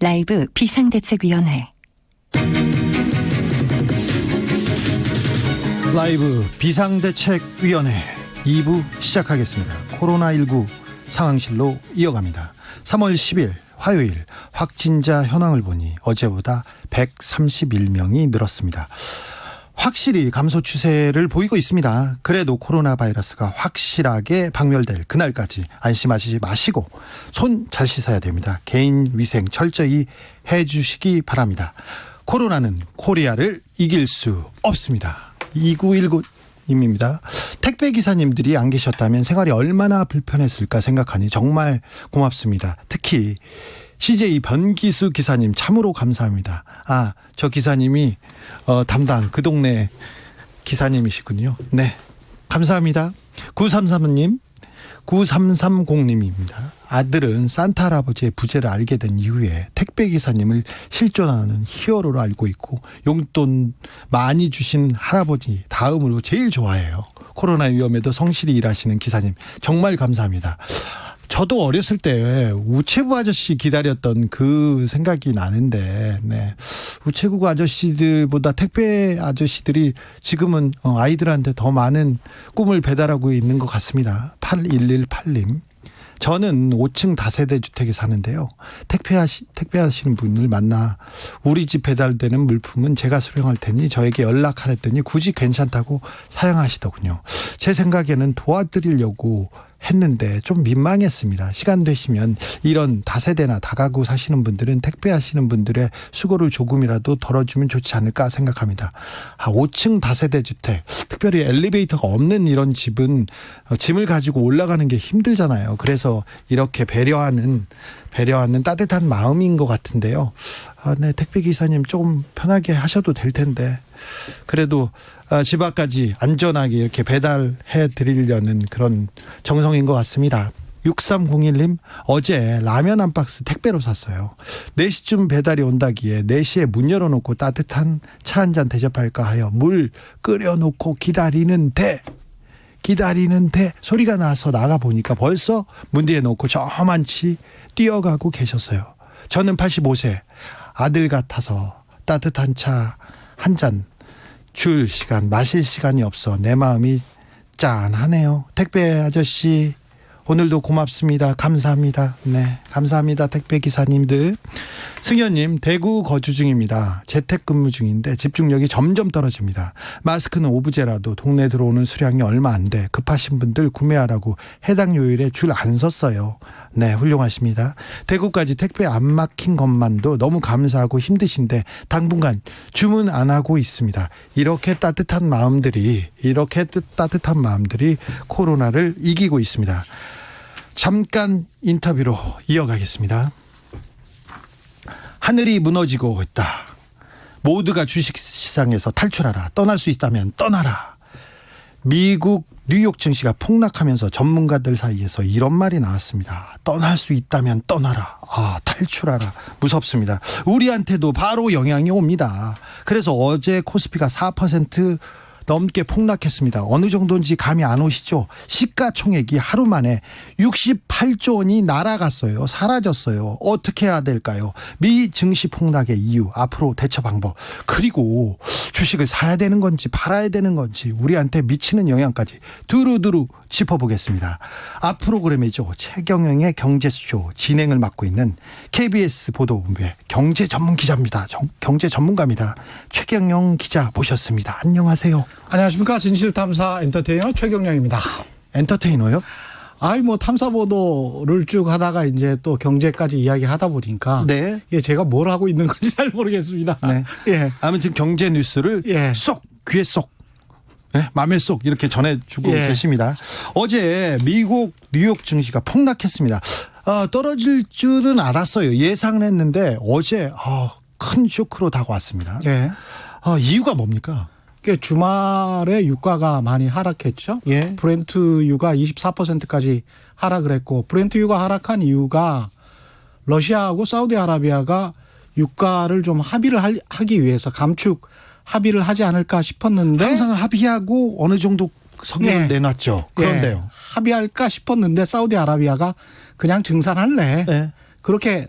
라이브 비상대책위원회. 라이브 비상대책위원회 2부 시작하겠습니다. 코로나19 상황실로 이어갑니다. 3월 10일 화요일 확진자 현황을 보니 어제보다 131명이 늘었습니다. 확실히 감소 추세를 보이고 있습니다. 그래도 코로나 바이러스가 확실하게 박멸될 그날까지 안심하지 마시고 손 잘 씻어야 됩니다. 개인 위생 철저히 해주시기 바랍니다. 코로나는 코리아를 이길 수 없습니다. 2919님입니다. 택배 기사님들이 안 계셨다면 생활이 얼마나 불편했을까 생각하니 정말 고맙습니다. 특히 CJ 변기수 기사님 참으로 감사합니다. 저 기사님이 담당 그 동네 기사님이시군요. 네, 감사합니다. 9330님입니다. 아들은 산타 할아버지의 부재를 알게 된 이후에 택배 기사님을 실존하는 히어로로 알고 있고 용돈 많이 주신 할아버지 다음으로 제일 좋아해요. 코로나 위험에도 성실히 일하시는 기사님 정말 감사합니다. 저도 어렸을 때 우체부 아저씨 기다렸던 그 생각이 나는데, 네. 우체국 아저씨들보다 택배 아저씨들이 지금은 아이들한테 더 많은 꿈을 배달하고 있는 것 같습니다. 8118님. 저는 5층 다세대 주택에 사는데요. 택배하시는 분을 만나 우리 집 배달되는 물품은 제가 수령할 테니 저에게 연락하랬더니 굳이 괜찮다고 사양하시더군요. 제 생각에는 도와드리려고 했는데 좀 민망했습니다. 시간 되시면 이런 다세대나 다가구 사시는 분들은 택배하시는 분들의 수고를 조금이라도 덜어주면 좋지 않을까 생각합니다. 5층 다세대 주택, 특별히 엘리베이터가 없는 이런 집은 짐을 가지고 올라가는 게 힘들잖아요. 그래서 이렇게 배려하는 따뜻한 마음인 것 같은데요. 네, 택배 기사님 조금 편하게 하셔도 될 텐데 그래도 집 앞까지 안전하게 이렇게 배달해 드리려는 그런 정성인 것 같습니다. 6301님, 어제 라면 한 박스 택배로 샀어요. 4시쯤 배달이 온다기에 4시에 문 열어놓고 따뜻한 차 한 잔 대접할까 하여 물 끓여놓고 기다리는데 소리가 나서 나가보니까 벌써 문 뒤에 놓고 저만치 뛰어가고 계셨어요. 저는 85세 아들 같아서 따뜻한 차 한 잔 줄 시간, 마실 시간이 없어 내 마음이 짠하네요. 택배 아저씨 오늘도 고맙습니다. 감사합니다. 네, 감사합니다. 택배 기사님들. 승현님, 대구 거주 중입니다. 재택근무 중인데 집중력이 점점 떨어집니다. 마스크는 오브제라도 동네 들어오는 수량이 얼마 안 돼. 급하신 분들 구매하라고 해당 요일에 줄 안 섰어요. 네, 훌륭하십니다. 대구까지 택배 안 막힌 것만도 너무 감사하고 힘드신데 당분간 주문 안 하고 있습니다. 이렇게 따뜻한 마음들이 코로나를 이기고 있습니다. 잠깐 인터뷰로 이어가겠습니다. 하늘이 무너지고 있다. 모두가 주식시장에서 탈출하라. 떠날 수 있다면 떠나라. 미국 뉴욕 증시가 폭락하면서 전문가들 사이에서 이런 말이 나왔습니다. 떠날 수 있다면 떠나라. 탈출하라. 무섭습니다. 우리한테도 바로 영향이 옵니다. 그래서 어제 코스피가 4% 넘게 폭락했습니다. 어느 정도인지 감이 안 오시죠? 시가총액이 하루 만에 68조 원이 날아갔어요. 사라졌어요. 어떻게 해야 될까요? 미 증시 폭락의 이유, 앞으로 대처 방법, 그리고 주식을 사야 되는 건지 팔아야 되는 건지 우리한테 미치는 영향까지 두루두루 짚어보겠습니다. 앞 프로그램이죠. 최경영의 경제쇼 진행을 맡고 있는 KBS 보도본부의 경제 전문 기자입니다. 경제 전문가입니다. 최경영 기자 모셨습니다. 안녕하세요. 안녕하십니까. 진실탐사 엔터테이너 최경영입니다. 엔터테이너요? 탐사 보도를 쭉 하다가 이제 또 경제까지 이야기하다 보니까 네. 제가 뭘 하고 있는 건지 잘 모르겠습니다. 네. 예. 아무튼 경제 뉴스를 쏙 귀에 쏙, 맘에 쏙 이렇게 전해주고 계십니다. 어제 미국 뉴욕 증시가 폭락했습니다. 떨어질 줄은 알았어요. 예상을 했는데 어제 큰 쇼크로 다가왔습니다. 예. 이유가 뭡니까? 주말에 유가가 많이 하락했죠. 예. 브렌트 유가 24%까지 하락을 했고, 브렌트 유가 하락한 이유가 러시아하고 사우디아라비아가 유가를 좀 합의를 하기 위해서 감축 합의를 하지 않을까 싶었는데, 항상 합의하고 어느 정도 성격을 내놨죠. 그런데요. 합의할까 싶었는데 사우디아라비아가 그냥 증산할래. 그렇게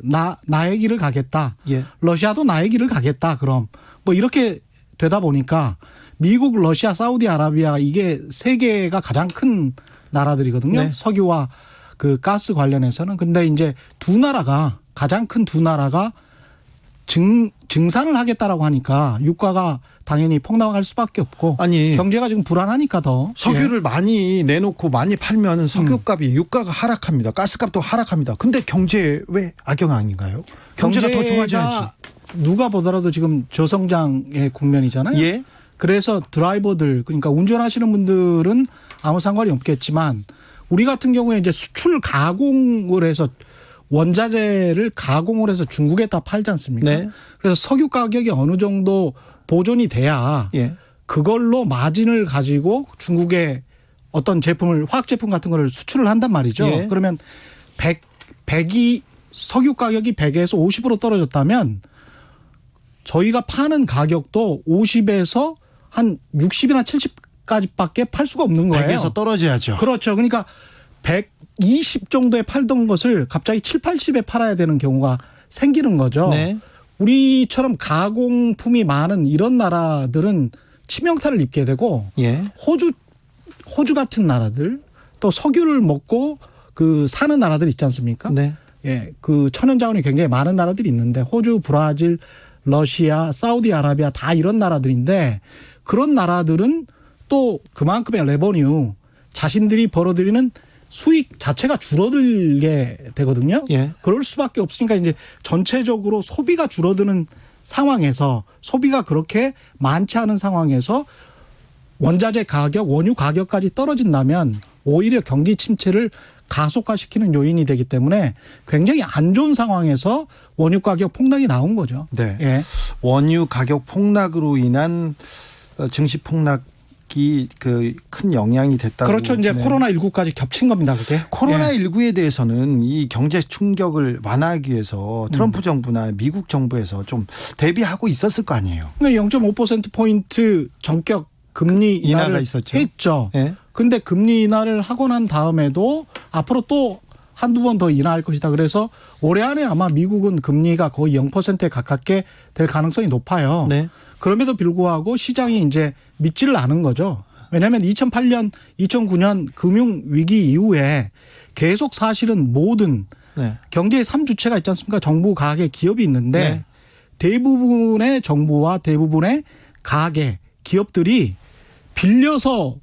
나의 길을 가겠다. 예. 러시아도 나의 길을 가겠다. 그럼 뭐 이렇게 되다 보니까 미국, 러시아, 사우디아라비아 이게 세계가 가장 큰 나라들이거든요. 네. 석유와 그 가스 관련해서는. 근데 이제 두 나라가 가장 큰 두 나라가 증산을 하겠다라고 하니까 유가가 당연히 폭락할 수밖에 없고 아니 경제가 지금 불안하니까 더 석유를 많이 내놓고 많이 팔면 석유값이 유가가 하락합니다. 가스값도 하락합니다. 근데 경제에 왜 악영 아닌가요? 경제가 더 좋아져야지. 누가 보더라도 지금 저성장의 국면이잖아요. 예. 그래서 드라이버들 그러니까 운전하시는 분들은 아무 상관이 없겠지만 우리 같은 경우에 이제 수출 가공을 해서 원자재를 가공을 해서 중국에다 팔지 않습니까? 네. 그래서 석유 가격이 어느 정도 보존이 돼야 예. 그걸로 마진을 가지고 중국에 어떤 제품을 화학 제품 같은 거를 수출을 한단 말이죠. 예. 그러면 100이 석유 가격이 100에서 50으로 떨어졌다면 저희가 파는 가격도 50에서 한 60이나 70까지밖에 팔 수가 없는 거예요. 100에서 떨어져야죠. 그렇죠. 그러니까 120 정도에 팔던 것을 갑자기 7, 80에 팔아야 되는 경우가 생기는 거죠. 네. 우리처럼 가공품이 많은 이런 나라들은 치명타를 입게 되고 예. 호주 같은 나라들 또 석유를 먹고 그 사는 나라들 있지 않습니까? 네. 예, 그 천연 자원이 굉장히 많은 나라들이 있는데 호주, 브라질, 러시아, 사우디아라비아 다 이런 나라들인데 그런 나라들은 또 그만큼의 레버뉴 자신들이 벌어들이는 수익 자체가 줄어들게 되거든요. 예. 그럴 수밖에 없으니까 이제 전체적으로 소비가 줄어드는 상황에서 소비가 그렇게 많지 않은 상황에서 원자재 가격, 원유 가격까지 떨어진다면 오히려 경기 침체를 가속화시키는 요인이 되기 때문에 굉장히 안 좋은 상황에서 원유 가격 폭락이 나온 거죠. 네. 예. 원유 가격 폭락으로 인한 증시 폭락이 그 큰 영향이 됐다고. 그렇죠. 이제 네. 코로나19까지 겹친 겁니다. 그게. 예. 코로나19에 대해서는 이 경제 충격을 완화하기 위해서 트럼프 정부나 미국 정부에서 좀 대비하고 있었을 거 아니에요. 0.5%포인트 전격 금리 인하가 인하를 있었죠. 했죠. 예. 근데 금리 인하를 하고 난 다음에도 앞으로 또 한두 번 더 인하할 것이다. 그래서 올해 안에 아마 미국은 금리가 거의 0%에 가깝게 될 가능성이 높아요. 네. 그럼에도 불구하고 시장이 이제 믿지를 않은 거죠. 왜냐하면 2008년, 2009년 금융위기 이후에 계속 사실은 모든 네. 경제의 3주체가 있지 않습니까? 정부, 가계, 기업이 있는데 네. 대부분의 정부와 대부분의 가계, 기업들이 빌려서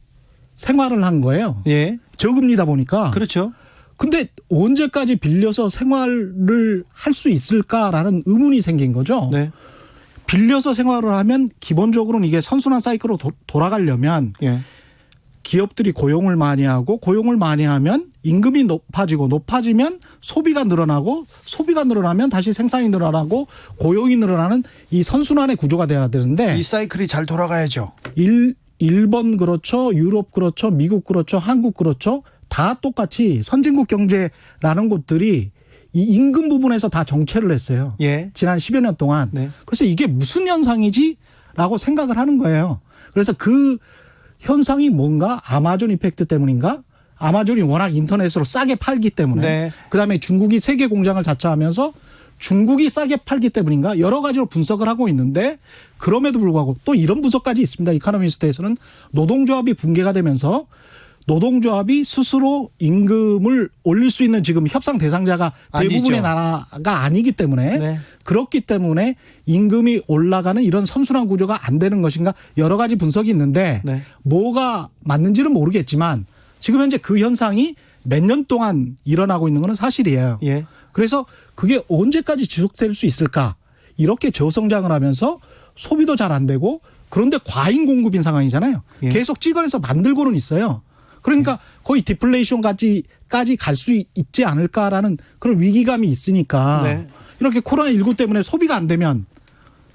생활을 한 거예요. 예. 저금리다 보니까. 그렇죠. 근데 언제까지 빌려서 생활을 할 수 있을까라는 의문이 생긴 거죠. 네. 빌려서 생활을 하면 기본적으로는 이게 선순환 사이클로 돌아가려면 예. 기업들이 고용을 많이 하고 고용을 많이 하면 임금이 높아지면 소비가 늘어나고 소비가 늘어나면 다시 생산이 늘어나고 고용이 늘어나는 이 선순환의 구조가 돼야 되는데 이 사이클이 잘 돌아가야죠. 일본 그렇죠. 유럽 그렇죠. 미국 그렇죠. 한국 그렇죠. 다 똑같이 선진국 경제라는 곳들이 이 임금 부분에서 다 정체를 했어요. 예. 지난 10여 년 동안. 네. 그래서 이게 무슨 현상이지라고 생각을 하는 거예요. 그래서 그 현상이 뭔가 아마존 이펙트 때문인가? 아마존이 워낙 인터넷으로 싸게 팔기 때문에. 네. 그다음에 중국이 세계 공장을 자처하면서 중국이 싸게 팔기 때문인가? 여러 가지로 분석을 하고 있는데 그럼에도 불구하고 또 이런 분석까지 있습니다. 이코노미스트에서는 노동조합이 붕괴가 되면서 노동조합이 스스로 임금을 올릴 수 있는 지금 협상 대상자가 대부분의 아니죠. 나라가 아니기 때문에 네. 그렇기 때문에 임금이 올라가는 이런 선순환 구조가 안 되는 것인가 여러 가지 분석이 있는데 네. 뭐가 맞는지는 모르겠지만 지금 현재 그 현상이 몇 년 동안 일어나고 있는 건 사실이에요. 예. 그래서 그게 언제까지 지속될 수 있을까? 이렇게 저성장을 하면서 소비도 잘 안 되고 그런데 과잉 공급인 상황이잖아요. 예. 계속 찍어내서 만들고는 있어요. 그러니까 거의 디플레이션까지 갈 수 있지 않을까라는 그런 위기감이 있으니까 네. 이렇게 코로나19 때문에 소비가 안 되면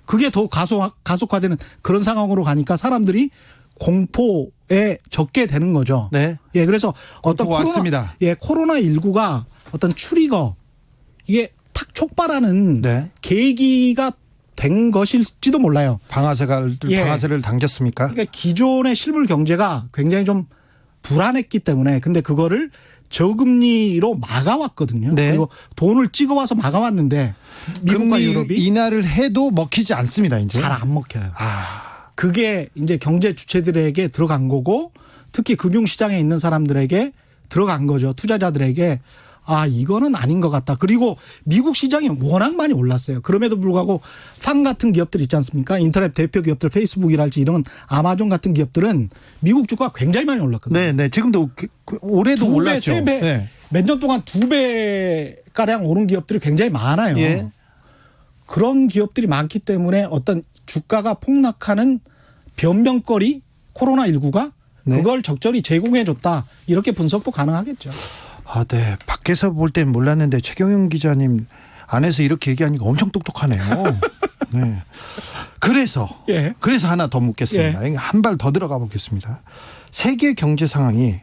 그게 더 가속화되는 그런 상황으로 가니까 사람들이 공포에 적게 되는 거죠. 네. 예, 그래서 어떤 왔습니다. 코로나19가 어떤 트리거 이게 탁 촉발하는 네. 계기가 된 것일지도 몰라요. 방아쇠를 당겼습니까? 그러니까 기존의 실물 경제가 굉장히 좀 불안했기 때문에 근데 그거를 저금리로 막아왔거든요. 네. 그리고 돈을 찍어와서 막아왔는데 미국과 금리 유럽이 인하를 해도 먹히지 않습니다. 이제 잘 안 먹혀요. 아, 그게 이제 경제 주체들에게 들어간 거고 특히 금융시장에 있는 사람들에게 들어간 거죠. 투자자들에게 아 이거는 아닌 것 같다. 그리고 미국 시장이 워낙 많이 올랐어요. 그럼에도 불구하고 판 같은 기업들 있지 않습니까? 인터넷 대표 기업들 페이스북이랄지 이런 아마존 같은 기업들은 미국 주가가 굉장히 많이 올랐거든요. 네, 네. 지금도 올해도 2배, 올랐죠. 3배 네. 몇 년 동안 2배 가량 오른 기업들이 굉장히 많아요. 예. 그런 기업들이 많기 때문에 어떤 주가가 폭락하는 변명거리 코로나19가 네. 그걸 적절히 제공해 줬다. 이렇게 분석도 가능하겠죠. 아, 네. 밖에서 볼 땐 몰랐는데 최경영 기자님 안에서 이렇게 얘기하니까 엄청 똑똑하네요. 네. 그래서 예. 하나 더 묻겠습니다. 한 발 더 들어가 보겠습니다. 세계 경제 상황이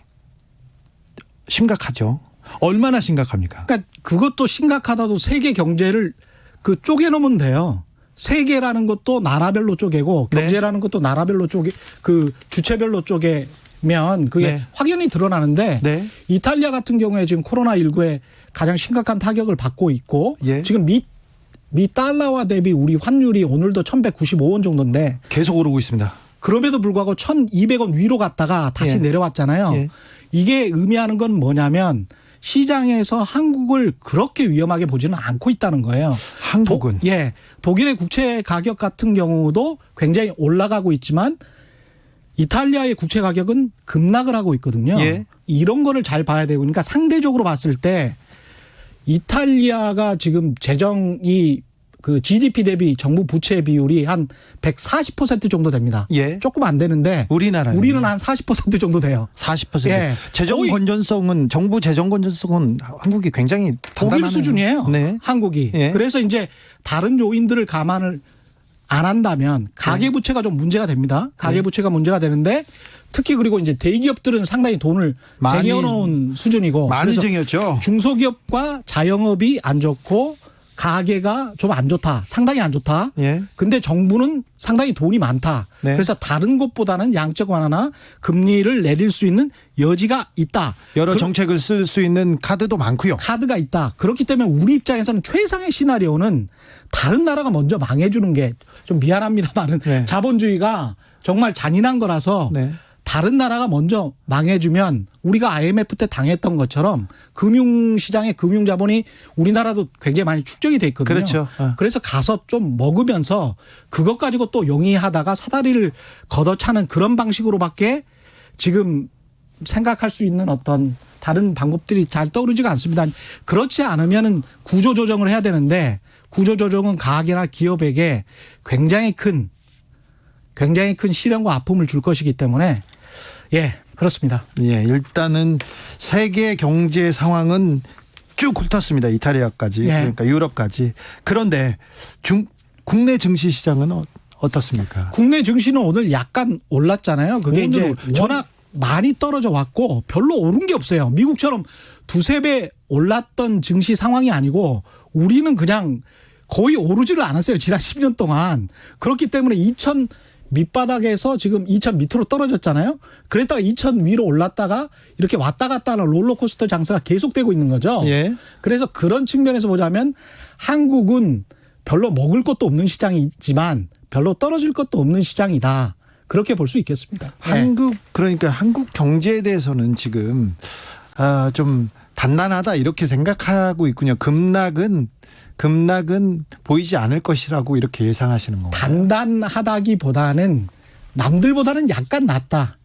심각하죠. 얼마나 심각합니까? 그러니까 그것도 심각하다도 세계 경제를 그 쪼개놓으면 돼요. 세계라는 것도 나라별로 쪼개고 네. 경제라는 것도 나라별로 쪼개 그 주체별로 쪼개면 그게 네. 확연히 드러나는데 네. 이탈리아 같은 경우에 지금 코로나19에 가장 심각한 타격을 받고 있고 예. 지금 미 달러화 대비 우리 환율이 오늘도 1,195원 정도인데 계속 오르고 있습니다. 그럼에도 불구하고 1,200원 위로 갔다가 다시 예. 내려왔잖아요. 예. 이게 의미하는 건 뭐냐면 시장에서 한국을 그렇게 위험하게 보지는 않고 있다는 거예요. 한국은 독일의 국채 가격 같은 경우도 굉장히 올라가고 있지만 이탈리아의 국채 가격은 급락을 하고 있거든요. 예. 이런 거를 잘 봐야 되고 그러니까 상대적으로 봤을 때 이탈리아가 지금 재정이 그 GDP 대비 정부 부채 비율이 한 140% 정도 됩니다. 예. 조금 안 되는데 우리는 한 40% 정도 돼요. 40%. 예. 재정 건전성은 정부 재정 건전성은 한국이 굉장히 독일 단단하네요. 수준이에요. 네. 한국이. 예. 그래서 이제 다른 요인들을 감안을 안 한다면 가계부채가 좀 문제가 됩니다. 가계부채가 문제가 되는데 특히 그리고 이제 대기업들은 상당히 돈을 많이 쟁여놓은 수준이고 많이 그래서 쟁였죠. 중소기업과 자영업이 안 좋고 가계가 좀 안 좋다. 상당히 안 좋다. 예. 근데 정부는 상당히 돈이 많다. 네. 그래서 다른 곳보다는 양적 완화나 금리를 내릴 수 있는 여지가 있다. 여러 정책을 쓸 수 있는 카드도 많고요. 카드가 있다. 그렇기 때문에 우리 입장에서는 최상의 시나리오는 다른 나라가 먼저 망해주는 게 좀 미안합니다만은 네. 자본주의가 정말 잔인한 거라서 네. 다른 나라가 먼저 망해주면 우리가 IMF 때 당했던 것처럼 금융시장의 금융자본이 우리나라도 굉장히 많이 축적이 돼 있거든요. 그렇죠. 그래서 가서 좀 먹으면서 그것 가지고 또 용이하다가 사다리를 걷어차는 그런 방식으로밖에 지금 생각할 수 있는 어떤 다른 방법들이 잘 떠오르지가 않습니다. 그렇지 않으면은 구조조정을 해야 되는데 구조조정은 가계나 기업에게 굉장히 큰 시련과 아픔을 줄 것이기 때문에 그렇습니다. 예, 일단은 세계 경제 상황은 쭉 훑었습니다. 이탈리아까지 그러니까 유럽까지. 그런데 국내 증시 시장은 어떻습니까? 국내 증시는 오늘 약간 올랐잖아요. 그게 이제 워낙 많이 떨어져 왔고 별로 오른 게 없어요. 미국처럼 두세 배 올랐던 증시 상황이 아니고 우리는 그냥 거의 오르지를 않았어요. 지난 10년 동안. 그렇기 때문에 2000 밑바닥에서 지금 2000 밑으로 떨어졌잖아요. 그랬다가 2000 위로 올랐다가 이렇게 왔다 갔다 하는 롤러코스터 장사가 계속되고 있는 거죠. 예. 그래서 그런 측면에서 보자면 한국은 별로 먹을 것도 없는 시장이지만 별로 떨어질 것도 없는 시장이다. 그렇게 볼 수 있겠습니다. 그러니까 한국 경제에 대해서는 지금 좀 단단하다 이렇게 생각하고 있군요. 급락은 보이지 않을 것이라고 이렇게 예상하시는 건가요? 단단하다기보다는 남들보다는 약간 낫다.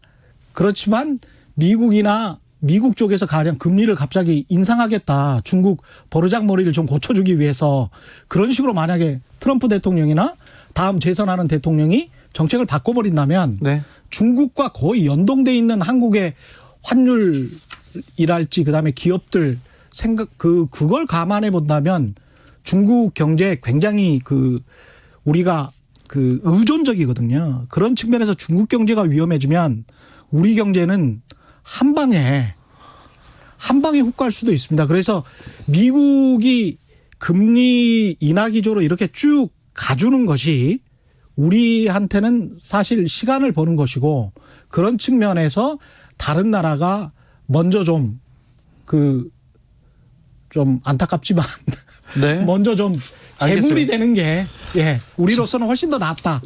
그렇지만 미국 쪽에서 가령 금리를 갑자기 인상하겠다. 중국 버르장머리를 좀 고쳐주기 위해서 그런 식으로 만약에 트럼프 대통령이나 다음 재선하는 대통령이 정책을 바꿔버린다면 네. 중국과 거의 연동돼 있는 한국의 환율이랄지 그다음에 기업들 그걸 감안해 본다면 중국 경제에 굉장히 우리가 의존적이거든요. 그런 측면에서 중국 경제가 위험해지면 우리 경제는 한 방에 훅 갈 수도 있습니다. 그래서 미국이 금리 인하 기조로 이렇게 쭉 가주는 것이 우리한테는 사실 시간을 버는 것이고 그런 측면에서 다른 나라가 먼저 좀 좀 안타깝지만 네. 먼저 좀 재물이 알겠어요. 되는 게 우리로서는 훨씬 더 낫다.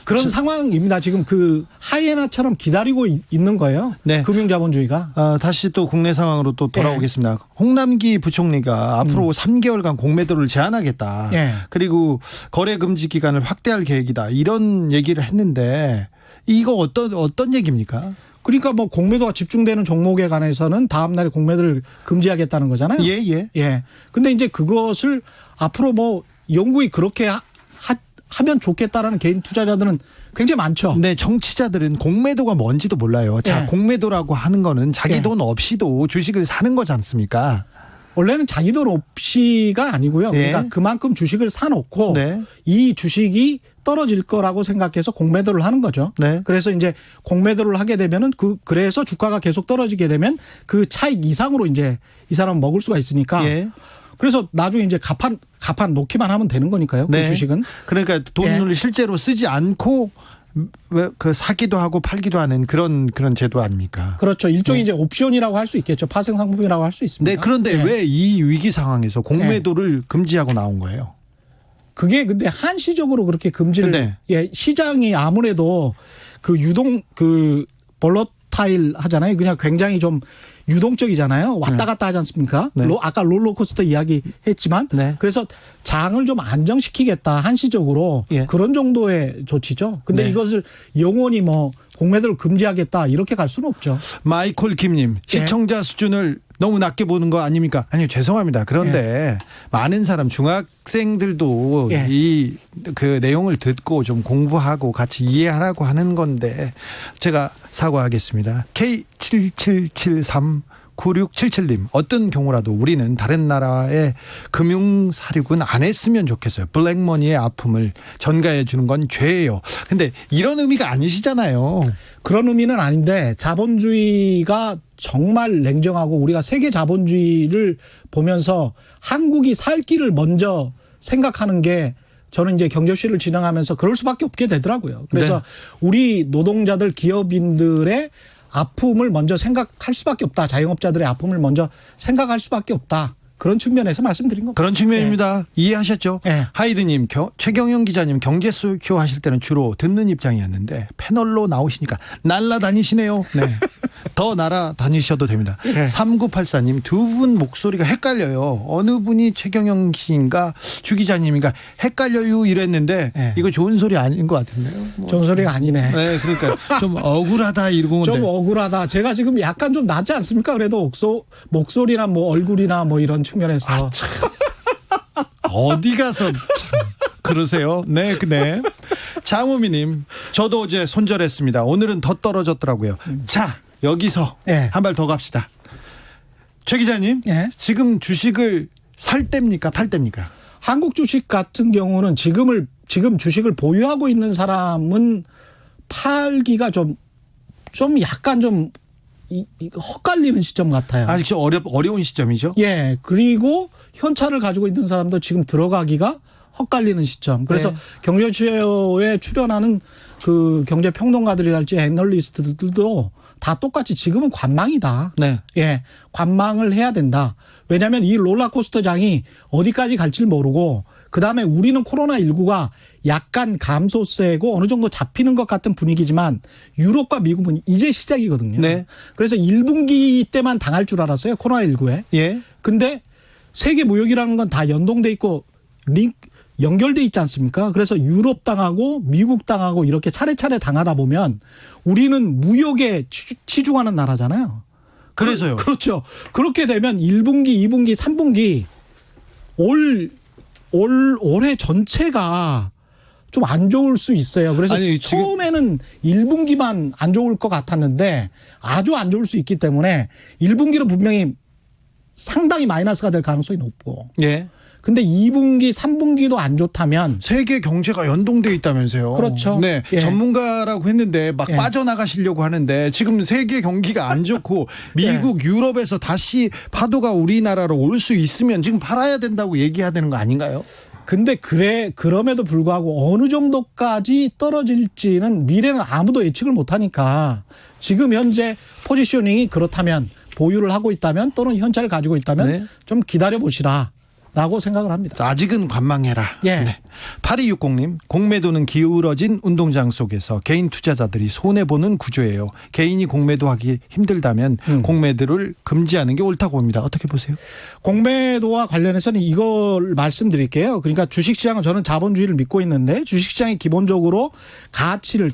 그런 상황입니다. 지금 그 하이에나처럼 기다리고 있는 거예요. 네. 금융자본주의가. 다시 또 국내 상황으로 또 돌아오겠습니다. 홍남기 부총리가 앞으로 3개월간 공매도를 제한하겠다. 예. 그리고 거래 금지 기간을 확대할 계획이다. 이런 얘기를 했는데 이거 어떤 얘기입니까? 그러니까 뭐 공매도가 집중되는 종목에 관해서는 다음 날에 공매도를 금지하겠다는 거잖아요. 예, 예. 예. 근데 이제 그것을 앞으로 뭐 영국이 그렇게 하면 좋겠다라는 개인 투자자들은 굉장히 많죠. 네, 정치자들은 공매도가 뭔지도 몰라요. 자, 예. 공매도라고 하는 거는 자기 예. 돈 없이도 주식을 사는 거지 않습니까? 원래는 자기 돈 없이가 아니고요. 예. 그러니까 그만큼 주식을 사놓고 네. 이 주식이 떨어질 거라고 생각해서 공매도를 하는 거죠. 네. 그래서 이제 공매도를 하게 되면은 그래서 주가가 계속 떨어지게 되면 그 차익 이상으로 이제 이 사람은 먹을 수가 있으니까. 예. 그래서 나중에 이제 가판 놓기만 하면 되는 거니까요. 네. 그 주식은. 그러니까 돈을 실제로 쓰지 않고 그 사기도 하고 팔기도 하는 그런 제도 아닙니까? 그렇죠. 일종의 이제 옵션이라고 할 수 있겠죠. 파생 상품이라고 할 수 있습니다. 네, 그런데 예. 왜 이 위기 상황에서 공매도를 금지하고 나온 거예요? 그게 근데 한시적으로 그렇게 금지를 네. 시장이 아무래도 그 볼러타일 하잖아요. 그냥 굉장히 좀 유동적이잖아요. 왔다 갔다 하지 않습니까? 네. 아까 롤러코스터 이야기했지만 네. 그래서 장을 좀 안정시키겠다 한시적으로 예. 그런 정도의 조치죠. 근데 네. 이것을 영원히 뭐 공매도를 금지하겠다 이렇게 갈 수는 없죠. 마이콜 김님, 시청자 수준을 너무 낮게 보는 거 아닙니까? 아니요, 죄송합니다. 그런데 많은 사람 중학생들도 예. 이 그 내용을 듣고 좀 공부하고 같이 이해하라고 하는 건데 제가 사과하겠습니다. K77739677님, 어떤 경우라도 우리는 다른 나라의 금융사륙은 안 했으면 좋겠어요. 블랙머니의 아픔을 전가해 주는 건 죄예요. 근데 이런 의미가 아니시잖아요. 그런 의미는 아닌데 자본주의가 정말 냉정하고 우리가 세계 자본주의를 보면서 한국이 살 길을 먼저 생각하는 게 저는 이제 경제쇼를 진행하면서 그럴 수밖에 없게 되더라고요. 그래서 네. 우리 노동자들 기업인들의 아픔을 먼저 생각할 수밖에 없다. 자영업자들의 아픔을 먼저 생각할 수밖에 없다. 그런 측면에서 말씀드린 겁니다. 그런 측면입니다. 이해하셨죠? 네. 하이드님, 최경영 기자님 경제쇼 하실 때는 주로 듣는 입장이었는데 패널로 나오시니까 날아다니시네요. 네. 더 날아다니셔도 됩니다. 네. 3984님, 두 분 목소리가 헷갈려요. 어느 분이 최경영 씨인가 주 기자님인가 헷갈려요 이랬는데 네. 이거 좋은 소리 아닌 것 같은데요. 좋은 소리가 아니네. 네, 그러니까 좀 억울하다 이러고 좀 억울하다. 제가 지금 약간 좀 낫지 않습니까? 그래도 목소리나 뭐 얼굴이나 뭐 이런 측면에서. 어디 가서 참 그러세요? 네, 네. 장우미님, 저도 어제 손절했습니다. 오늘은 더 떨어졌더라고요. 자, 여기서 네. 한 발 더 갑시다. 최 기자님, 네. 지금 주식을 살 때입니까, 팔 때입니까? 한국 주식 같은 경우는 지금 주식을 보유하고 있는 사람은 팔기가 좀 약간 좀 헛갈리는 시점 같아요. 아직 좀 어려운 시점이죠. 예. 그리고 현찰을 가지고 있는 사람도 지금 들어가기가 헛갈리는 시점. 그래서 네. 경제쇼에 출연하는 그 경제평론가들이랄지 애널리스트들도 다 똑같이 지금은 관망이다. 네. 예. 관망을 해야 된다. 왜냐하면 이 롤러코스터 장이 어디까지 갈지 모르고 그다음에 우리는 코로나19가 약간 감소세고 어느 정도 잡히는 것 같은 분위기지만 유럽과 미국은 이제 시작이거든요. 네. 그래서 1분기 때만 당할 줄 알았어요. 코로나19에. 예. 근데 세계 무역이라는 건 다 연동돼 있고 연결돼 있지 않습니까? 그래서 유럽 당하고 미국 당하고 이렇게 차례차례 당하다 보면 우리는 무역에 치중하는 나라잖아요. 그래서요. 그렇죠. 그렇게 되면 1분기, 2분기, 3분기 올해 전체가 좀 안 좋을 수 있어요. 그래서 아니, 처음에는 1분기만 안 좋을 것 같았는데 아주 안 좋을 수 있기 때문에 1분기로 분명히 상당히 마이너스가 될 가능성이 높고. 예. 근데 2분기, 3분기도 안 좋다면 세계 경제가 연동돼 있다면서요. 그렇죠. 네, 예. 전문가라고 했는데 막 예. 빠져나가시려고 하는데 지금 세계 경기가 안 좋고 미국, 유럽에서 다시 파도가 우리나라로 올 수 있으면 지금 팔아야 된다고 얘기해야 되는 거 아닌가요? 근데 그럼에도 불구하고 어느 정도까지 떨어질지는 미래는 아무도 예측을 못 하니까 지금 현재 포지셔닝이 그렇다면 보유를 하고 있다면 또는 현찰을 가지고 있다면 네. 좀 기다려 보시라라고 생각을 합니다. 아직은 관망해라. 예. 네. 8260님, 공매도는 기울어진 운동장 속에서 개인 투자자들이 손해보는 구조예요. 개인이 공매도하기 힘들다면 공매도를 금지하는 게 옳다고 봅니다. 어떻게 보세요? 공매도와 관련해서는 이걸 말씀드릴게요. 그러니까 주식시장은 저는 자본주의를 믿고 있는데 주식시장이 기본적으로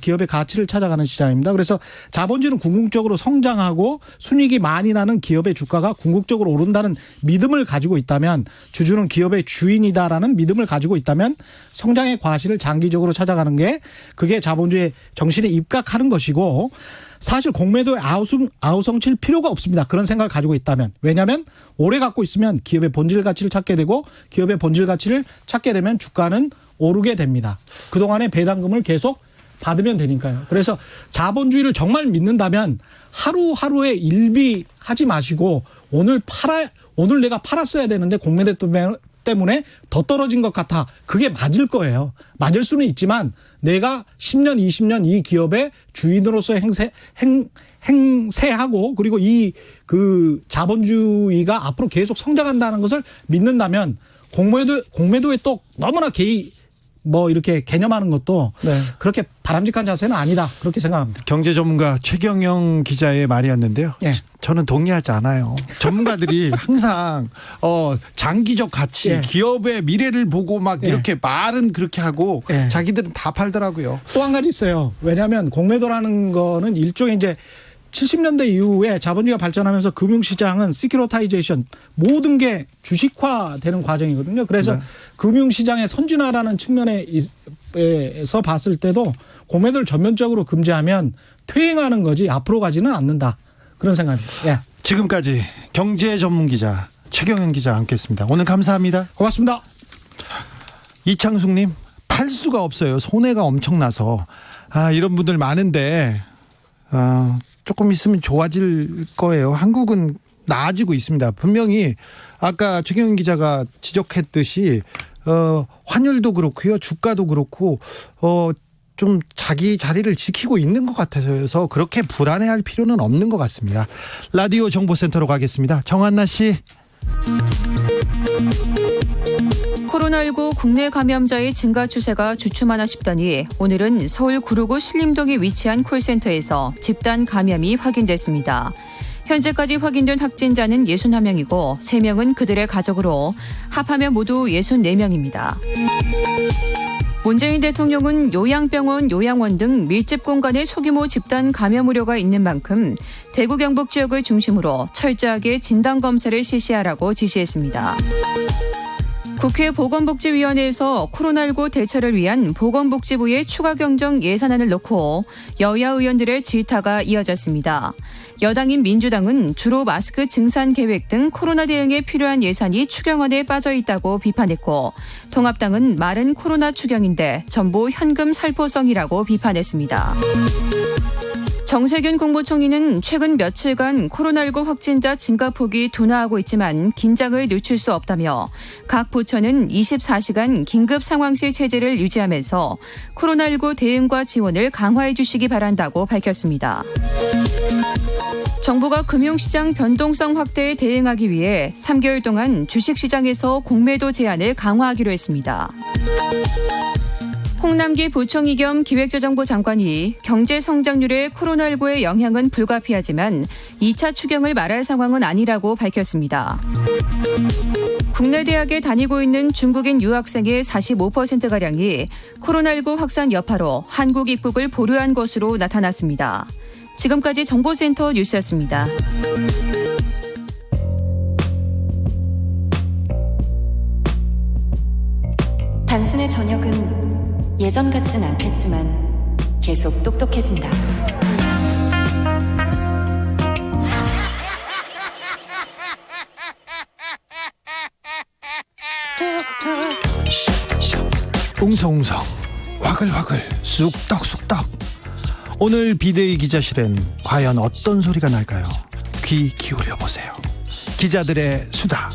기업의 가치를 찾아가는 시장입니다. 그래서 자본주의는 궁극적으로 성장하고 순이익이 많이 나는 기업의 주가가 궁극적으로 오른다는 믿음을 가지고 있다면, 주주는 기업의 주인이다라는 믿음을 가지고 있다면 성장의 과실을 장기적으로 찾아가는 게 그게 자본주의 정신에 입각하는 것이고, 사실 공매도에 아우성 칠 필요가 없습니다. 그런 생각을 가지고 있다면. 왜냐하면 오래 갖고 있으면 기업의 본질 가치를 찾게 되고, 기업의 본질 가치를 찾게 되면 주가는 오르게 됩니다. 그동안의 배당금을 계속 받으면 되니까요. 그래서 자본주의를 정말 믿는다면 하루하루에 일비하지 마시고 오늘 내가 팔았어야 되는데 공매도 때문에 더 떨어진 것 같아. 그게 맞을 거예요. 맞을 수는 있지만 내가 10년, 20년 이 기업의 주인으로서 행세하고 그리고 그 자본주의가 앞으로 계속 성장한다는 것을 믿는다면 공매도에 또 너무나 이렇게 개념하는 것도 네. 그렇게 바람직한 자세는 아니다. 그렇게 생각합니다. 경제 전문가 최경영 기자의 말이었는데요. 예. 저는 동의하지 않아요. 전문가들이 항상 장기적 가치, 예. 기업의 미래를 보고 막 예. 이렇게 말은 그렇게 하고 예. 자기들은 다 팔더라고요. 또 한 가지 있어요. 왜냐하면 공매도라는 거는 일종의 이제 70년대 이후에 자본주의가 발전하면서 금융시장은 시큐리타이제이션, 모든 게 주식화되는 과정이거든요. 그래서 네. 금융시장의 선진화라는 측면에서 봤을 때도 공매도를 전면적으로 금지하면 퇴행하는 거지 앞으로 가지는 않는다. 그런 생각입니다. 예. 지금까지 경제 전문 기자 최경영 기자 함께했습니다. 오늘 감사합니다. 고맙습니다. 이창숙님, 팔 수가 없어요. 손해가 엄청나서. 이런 분들 많은데 조금 있으면 좋아질 거예요. 한국은 나아지고 있습니다. 분명히 아까 최경영 기자가 지적했듯이 환율도 그렇고요, 주가도 그렇고 좀 자기 자리를 지키고 있는 것 같아서 그렇게 불안해할 필요는 없는 것 같습니다. 라디오 정보센터로 가겠습니다. 정한나 씨. 코로나19 국내 감염자의 증가 추세가 주춤하나 싶더니 오늘은 서울 구로구 신림동에 위치한 콜센터에서 집단 감염이 확인됐습니다. 현재까지 확인된 확진자는 61명이고 3명은 그들의 가족으로 합하면 모두 64명입니다. 문재인 대통령은 요양병원, 요양원 등 밀집 공간에 소규모 집단 감염 우려가 있는 만큼 대구 경북 지역을 중심으로 철저하게 진단검사를 실시하라고 지시했습니다. 국회 보건복지위원회에서 코로나19 대처를 위한 보건복지부의 추가 경정 예산안을 놓고 여야 의원들의 질타가 이어졌습니다. 여당인 민주당은 주로 마스크 증산 계획 등 코로나 대응에 필요한 예산이 추경안에 빠져 있다고 비판했고, 통합당은 말은 코로나 추경인데 전부 현금 살포성이라고 비판했습니다. 정세균 국무총리는 최근 며칠간 코로나19 확진자 증가폭이 둔화하고 있지만 긴장을 늦출 수 없다며 각 부처는 24시간 긴급 상황실 체제를 유지하면서 코로나19 대응과 지원을 강화해 주시기 바란다고 밝혔습니다. 정부가 금융시장 변동성 확대에 대응하기 위해 3개월 동안 주식시장에서 공매도 제한을 강화하기로 했습니다. 홍남기 부총리 겸 기획재정부 장관이 경제 성장률에 코로나19의 영향은 불가피하지만 2차 추경을 말할 상황은 아니라고 밝혔습니다. 국내 대학에 다니고 있는 중국인 유학생의 45%가량이 코로나19 확산 여파로 한국 입국을 보류한 것으로 나타났습니다. 지금까지 정보센터 뉴스였습니다. 당신의 저녁은 예전 같진 않겠지만 계속 똑똑해진다. 웅성웅성, 와글와글, 쑥떡쑥떡. 오늘 비데이 기자실엔 과연 어떤 소리가 날까요? 귀 기울여 보세요. 기자들의 수다.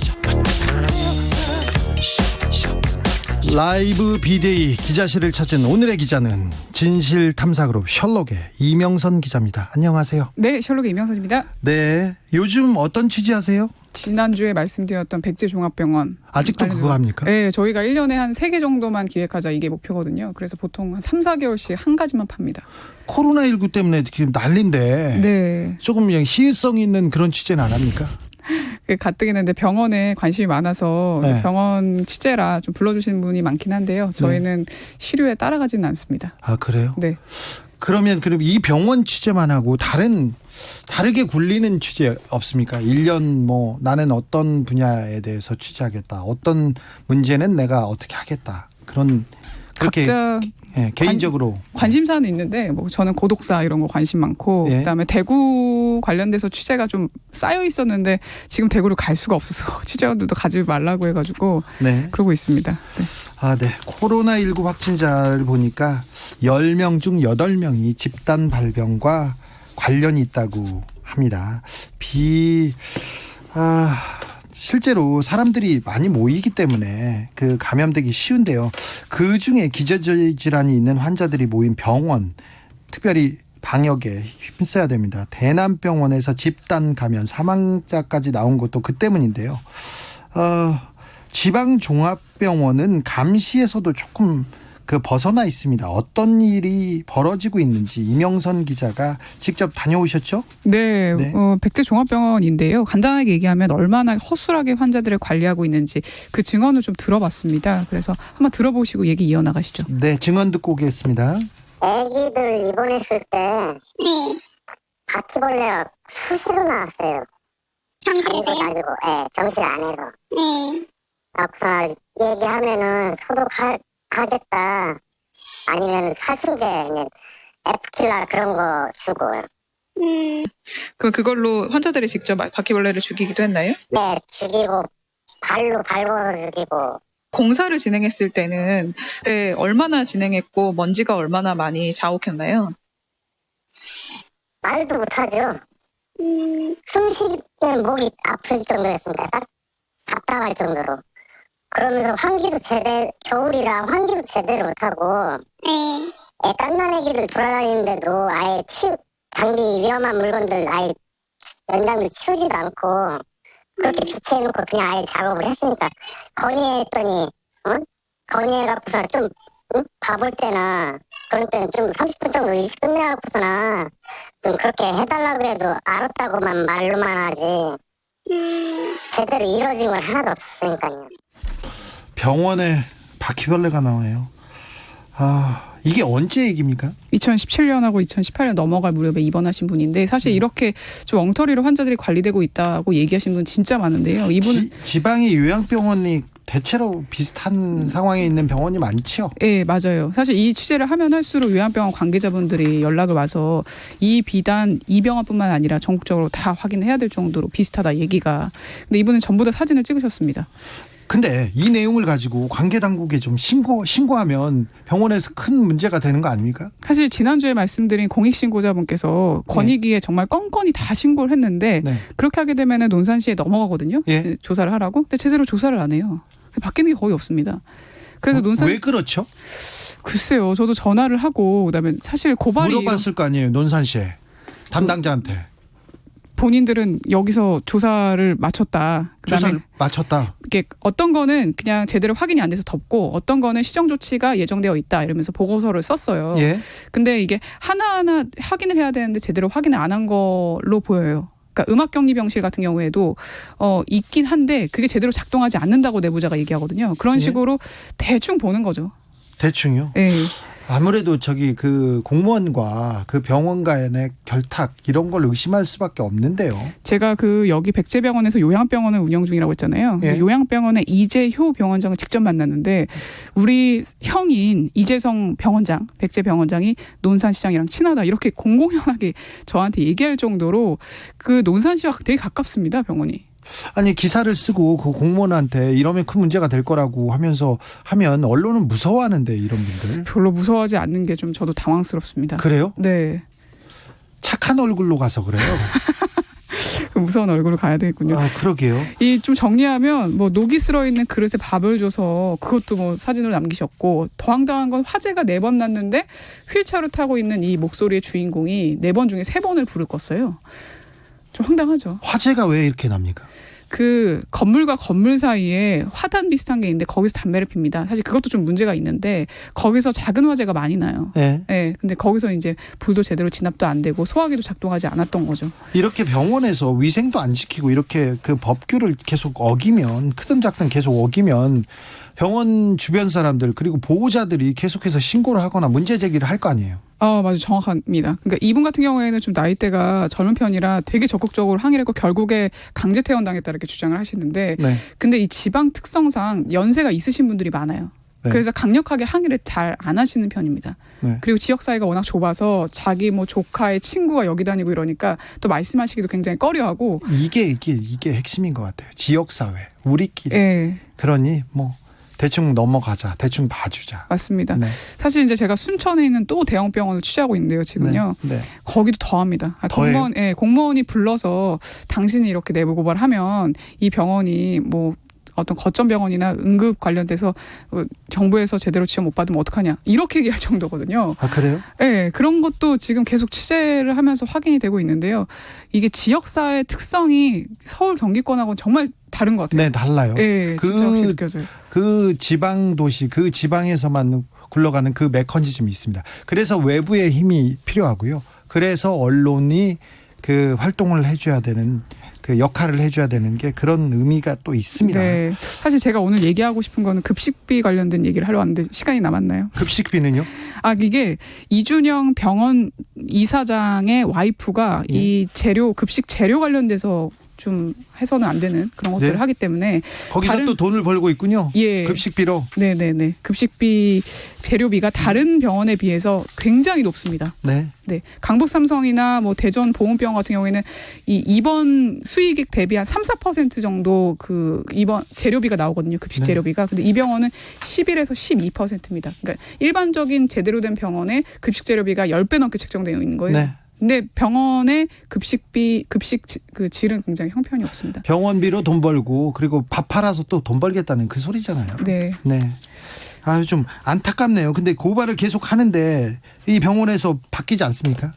라이브 비데이 기자실을 찾은 오늘의 기자는 진실탐사그룹 셜록의 이명선 기자입니다. 안녕하세요. 네, 셜록의 이명선입니다. 네, 요즘 어떤 취재하세요? 지난주에 말씀드렸던 백제종합병원. 아직도 그거 합니까? 네, 저희가 1년에 한 3개 정도만 기획하자 이게 목표거든요. 그래서 보통 한 3, 4개월씩 한 가지만 팝니다. 코로나19 때문에 지금 난리인데 네. 조금 그냥 시의성 있는 그런 취재는 안 합니까? 가뜩이는데 병원에 관심이 많아서 네. 병원 취재라 좀 불러주시는 분이 많긴 한데요. 저희는 시류에 따라가지는 않습니다. 아, 그래요? 네. 그럼 이 병원 취재만 하고 다르게 굴리는 취재 없습니까? 1년 뭐 나는 어떤 분야에 대해서 취재하겠다. 어떤 문제는 내가 어떻게 하겠다. 그렇게 각자 개인적으로 관심사는 있는데 뭐 저는 고독사 이런 거 관심 많고 예. 그다음에 대구 관련돼서 취재가 좀 쌓여 있었는데 지금 대구를 갈 수가 없어서 취재원들도 가지 말라고 해가지고 네. 그러고 있습니다. 네. 아, 네. 코로나19 확진자를 보니까 10명 중 8명이 집단 발병과 관련이 있다고 합니다. 실제로 사람들이 많이 모이기 때문에 감염되기 쉬운데요. 그 중에 기저질환이 있는 환자들이 모인 병원, 특별히 방역에 힘써야 됩니다. 대남병원에서 집단 감염 사망자까지 나온 것도 그 때문인데요. 지방종합병원은 감시에서도 조금 벗어나 있습니다. 어떤 일이 벌어지고 있는지 이명선 기자가 직접 다녀오셨죠? 네, 네. 백제종합병원인데요. 간단하게 얘기하면 얼마나 허술하게 환자들을 관리하고 있는지 그 증언을 좀 들어봤습니다. 그래서 한번 들어보시고 얘기 이어나가시죠. 네, 증언 듣고 오겠습니다. 애기들 입원했을 때 바퀴벌레가 수시로 나왔어요. 병실에서 가지고, 병실 안에서. 앞으로 얘기하면은 소독하겠다. 아니면 살충제, 에프킬라 그런 거 주고. 그걸로 환자들이 직접 바퀴벌레를 죽이기도 했나요? 네, 죽이고 발로 밟아서 죽이고. 공사를 진행했을 때는 그때 얼마나 진행했고 먼지가 얼마나 많이 자욱했나요? 말도 못하죠. 숨 쉬면 목이 아플 정도였으니까 딱 답답할 정도로. 그러면서 겨울이라 환기도 제대로 못하고 깐난 애기들 돌아다니는데도 아예 장비 위험한 물건들 아예 연장들 치우지도 않고 그렇게 비치해놓고 그냥 아예 작업을 했으니까 건의했더니 건의해갖고서 좀 봐볼 때나 그런 때는 좀 30분 정도 일찍 끝내갖고서나 좀 그렇게 해달라고 해도 알았다고만 말로만 하지 제대로 이루어진 건 하나도 없었으니까요. 병원에 바퀴벌레가 나오네요. 이게 언제 얘기입니까? 2017년하고 2018년 넘어갈 무렵에 입원하신 분인데 사실 이렇게 좀 엉터리로 환자들이 관리되고 있다고 얘기하신 분 진짜 많은데요. 이분은 지방의 요양병원이 대체로 비슷한 상황에 있는 병원이 많죠. 네, 맞아요. 사실 이 취재를 하면 할수록 요양병원 관계자분들이 연락을 와서 비단 이 병원뿐만 아니라 전국적으로 다 확인해야 될 정도로 비슷하다 얘기가. 근데 이분은 전부 다 사진을 찍으셨습니다. 근데 이 내용을 가지고 관계 당국에 좀 신고하면 병원에서 큰 문제가 되는 거 아닙니까? 사실 지난주에 말씀드린 공익신고자분께서 권익위에 정말 건건히 다 신고를 했는데 네. 그렇게 하게 되면 논산시에 넘어가거든요. 예. 조사를 하라고. 근데 제대로 조사를 안 해요. 바뀌는 게 거의 없습니다. 그래서 왜 그렇죠? 글쎄요. 저도 전화를 하고 그다음에 사실 고발이 물어봤을 거 아니에요. 논산시에 담당자한테. 본인들은 여기서 조사를 마쳤다. 그다음에 조사를 마쳤다. 이게 어떤 거는 그냥 제대로 확인이 안 돼서 덮고 어떤 거는 시정 조치가 예정되어 있다 이러면서 보고서를 썼어요. 예. 근데 이게 하나하나 확인을 해야 되는데 제대로 확인을 안 한 걸로 보여요. 그러니까 음악격리병실 같은 경우에도 있긴 한데 그게 제대로 작동하지 않는다고 내부자가 얘기하거든요. 그런 식으로 대충 보는 거죠. 대충요? 네. 아무래도 그 공무원과 그 병원 간의 결탁 이런 걸 의심할 수밖에 없는데요. 제가 여기 백제병원에서 요양병원을 운영 중이라고 했잖아요. 예. 요양병원의 이재효 병원장을 직접 만났는데 우리 형인 이재성 병원장, 백제병원장이 논산시장이랑 친하다 이렇게 공공연하게 저한테 얘기할 정도로 그 논산시와 되게 가깝습니다, 병원이. 아니 기사를 쓰고 그 공무원한테 이러면 큰 문제가 될 거라고 하면 언론은 무서워하는데 이런 분들. 별로 무서워하지 않는 게 좀 저도 당황스럽습니다. 그래요? 네. 착한 얼굴로 가서 그래요. 그 무서운 얼굴로 가야 되겠군요. 아, 그러게요. 이 좀 정리하면 뭐 녹이 쓸어 있는 그릇에 밥을 줘서 그것도 뭐 사진으로 남기셨고, 더 황당한 건 화재가 4번 났는데 휠체어를 타고 있는 이 목소리의 주인공이 4번 중에 3번을 불을 껐어요. 좀 황당하죠. 화재가 왜 이렇게 납니까? 그 건물과 건물 사이에 화단 비슷한 게 있는데 거기서 담배를 핍니다. 사실 그것도 좀 문제가 있는데 거기서 작은 화재가 많이 나요. 네. 네, 근데 거기서 이제 불도 제대로 진압도 안 되고 소화기도 작동하지 않았던 거죠. 이렇게 병원에서 위생도 안 지키고 이렇게 그 법규를 계속 어기면, 크든 작든 계속 어기면 병원 주변 사람들 그리고 보호자들이 계속해서 신고를 하거나 문제 제기를 할 거 아니에요. 맞아요. 정확합니다. 그러니까 이분 같은 경우에는 좀 나이대가 젊은 편이라 되게 적극적으로 항의를 했고 결국에 강제 퇴원당했다 이렇게 주장을 하시는데, 네. 근데 이 지방 특성상 연세가 있으신 분들이 많아요. 네. 그래서 강력하게 항의를 잘 안 하시는 편입니다. 네. 그리고 지역 사회가 워낙 좁아서 자기 뭐 조카의 친구가 여기 다니고 이러니까 또 말씀하시기도 굉장히 꺼려하고. 이게 핵심인 것 같아요. 지역 사회, 우리끼리. 네. 그러니 뭐 대충 넘어가자, 대충 봐주자. 맞습니다. 네. 사실 이제 제가 순천에 있는 또 대형 병원을 취재하고 있는데요, 지금요. 네. 네. 거기도 더합니다. 더해요? 공무원이 불러서 당신이 이렇게 내부 고발하면 이 병원이 뭐 어떤 거점 병원이나 응급 관련돼서 정부에서 제대로 지원 못 받으면 어떡하냐 이렇게 얘기할 정도거든요. 아, 그래요? 네, 그런 것도 지금 계속 취재를 하면서 확인이 되고 있는데요. 이게 지역사회 특성이 서울 경기권하고는 정말 다른 것 같아요. 네, 달라요. 네, 진짜 확실히 느껴져요. 그 지방 도시, 그 지방에서만 굴러가는 그 메커니즘이 있습니다. 그래서 외부의 힘이 필요하고요. 그래서 언론이 그 활동을 해줘야 되는, 그 역할을 해줘야 되는 게 그런 의미가 또 있습니다. 네, 사실 제가 오늘 얘기하고 싶은 거는 급식비 관련된 얘기를 하려 왔는데 시간이 남았나요? 급식비는요? 이게 이준영 병원 이사장의 와이프가 예. 이 급식 재료 관련돼서 좀 해서는 안 되는 그런 것들을 네. 하기 때문에 거기서 또 돈을 벌고 있군요. 예. 급식비로. 네네네. 급식비 재료비가 다른 병원에 비해서 굉장히 높습니다. 네. 네, 강북 삼성이나 뭐 대전 보훈병원 같은 경우에는 이 입원 수익액 대비 한 3-4% 정도 그 입원 재료비가 나오거든요. 급식 네. 재료비가. 근데 이 병원은 11에서 12%입니다. 그러니까 일반적인 제대로 된 병원에 급식 재료비가 10배 넘게 책정되어 있는 거예요. 네. 근데 병원의 급식 그 질은 굉장히 형편이 없습니다. 병원비로 돈 벌고 그리고 밥 팔아서 또 돈 벌겠다는 그 소리잖아요. 네. 네. 아유, 좀 안타깝네요. 근데 고발을 계속 하는데 이 병원에서 바뀌지 않습니까?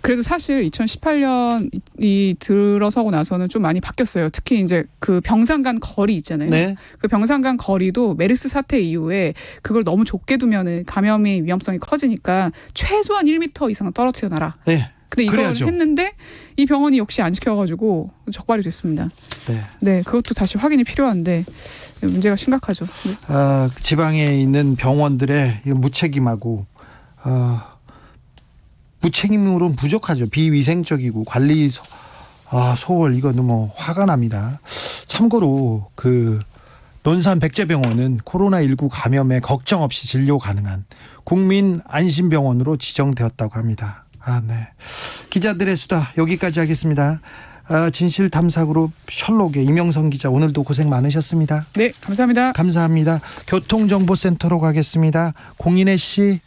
그래도 사실 2018년이 들어서고 나서는 좀 많이 바뀌었어요. 특히 이제 그 병상 간 거리 있잖아요. 네. 그 병상 간 거리도 메르스 사태 이후에 그걸 너무 좁게 두면은 감염의 위험성이 커지니까 최소한 1m 이상 떨어뜨려 놔라. 네. 근데 이걸 그래야죠. 했는데 이 병원이 역시 안 지켜가지고 적발이 됐습니다. 네. 네, 그것도 다시 확인이 필요한데 문제가 심각하죠. 네. 지방에 있는 병원들의 무책임하고 무책임으로는 부족하죠. 비위생적이고 관리 소홀, 이거 너무 화가 납니다. 참고로 그 논산 백제병원은 코로나19 감염에 걱정 없이 진료 가능한 국민 안심병원으로 지정되었다고 합니다. 네. 기자들의 수다 여기까지 하겠습니다. 진실탐사그룹 셜록의 이명선 기자, 오늘도 고생 많으셨습니다. 네, 감사합니다. 감사합니다. 교통정보센터로 가겠습니다. 공인혜 씨.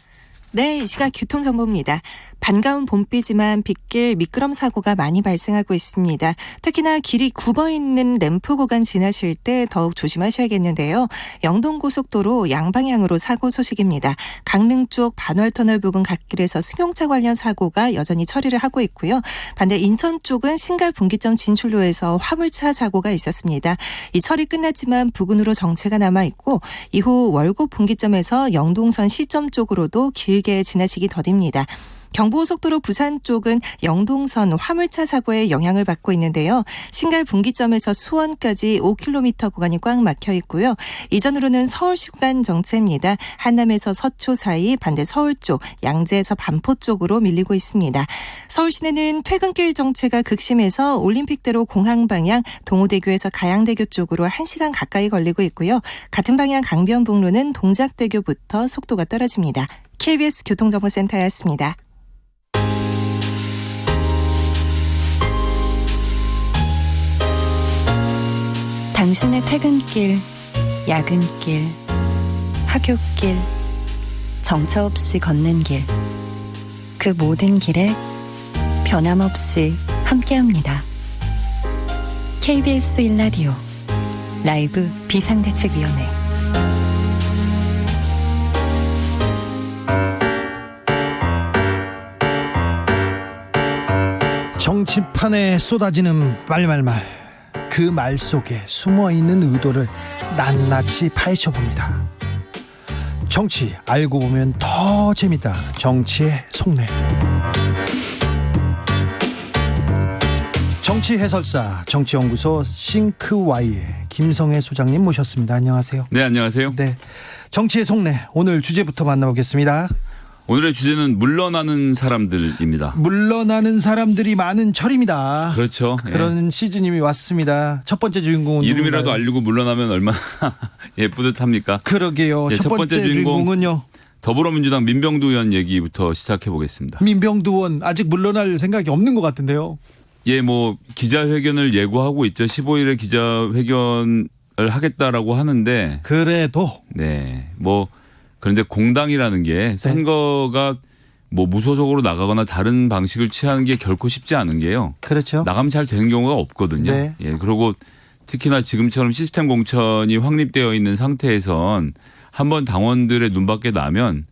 네, 이 시각 교통정보입니다. 반가운 봄비지만 빗길 미끄럼 사고가 많이 발생하고 있습니다. 특히나 길이 굽어 있는 램프 구간 지나실 때 더욱 조심하셔야겠는데요. 영동고속도로 양방향으로 사고 소식입니다. 강릉 쪽 반월터널 부근 갓길에서 승용차 관련 사고가 여전히 처리를 하고 있고요. 반대 인천 쪽은 신갈 분기점 진출로에서 화물차 사고가 있었습니다. 이 처리 끝났지만 부근으로 정체가 남아있고 이후 월곡 분기점에서 영동선 시점 쪽으로도 길게 지나시기 더딥니다. 경부고속도로 부산 쪽은 영동선 화물차 사고에 영향을 받고 있는데요. 신갈 분기점에서 수원까지 5km 구간이 꽉 막혀 있고요. 이전으로는 서울시 구간 정체입니다. 한남에서 서초 사이, 반대 서울 쪽, 양재에서 반포 쪽으로 밀리고 있습니다. 서울 시내는 퇴근길 정체가 극심해서 올림픽대로 공항 방향, 동호대교에서 가양대교 쪽으로 1시간 가까이 걸리고 있고요. 같은 방향 강변북로는 동작대교부터 속도가 떨어집니다. KBS 교통정보센터였습니다. 당신의 퇴근길, 야근길, 하굣길, 정처 없이 걷는 길, 그 모든 길에 변함없이 함께합니다. KBS 1라디오 라이브 비상대책위원회 정치판에 쏟아지는 말말말, 그 말 속에 숨어있는 의도를 낱낱이 파헤쳐봅니다. 정치 알고 보면 더 재밌다. 정치의 속내. 정치 해설사, 정치연구소 싱크와이의 김성애 소장님 모셨습니다. 안녕하세요. 네, 안녕하세요. 네, 정치의 속내, 오늘 주제부터 만나보겠습니다. 오늘의 주제는 물러나는 사람들입니다. 물러나는 사람들이 많은 철입니다. 그렇죠. 그런 시즌이 왔습니다. 첫 번째 주인공은 이름이라도 누군가요? 알리고 물러나면 얼마나 뿌듯합니까? 그러게요. 예, 첫 번째 주인공은요. 더불어민주당 민병두 의원 얘기부터 시작해 보겠습니다. 민병두 의원 아직 물러날 생각이 없는 것 같은데요. 예, 뭐 기자회견을 예고하고 있죠. 15일에 기자회견을 하겠다라고 하는데 그래도 네, 뭐 그런데 공당이라는 게 선거가 뭐 무소속으로 나가거나 다른 방식을 취하는 게 결코 쉽지 않은 게요. 그렇죠. 나가면 잘 되는 경우가 없거든요. 네. 예, 그리고 특히나 지금처럼 시스템 공천이 확립되어 있는 상태에선 한번 당원들의 눈밖에 나면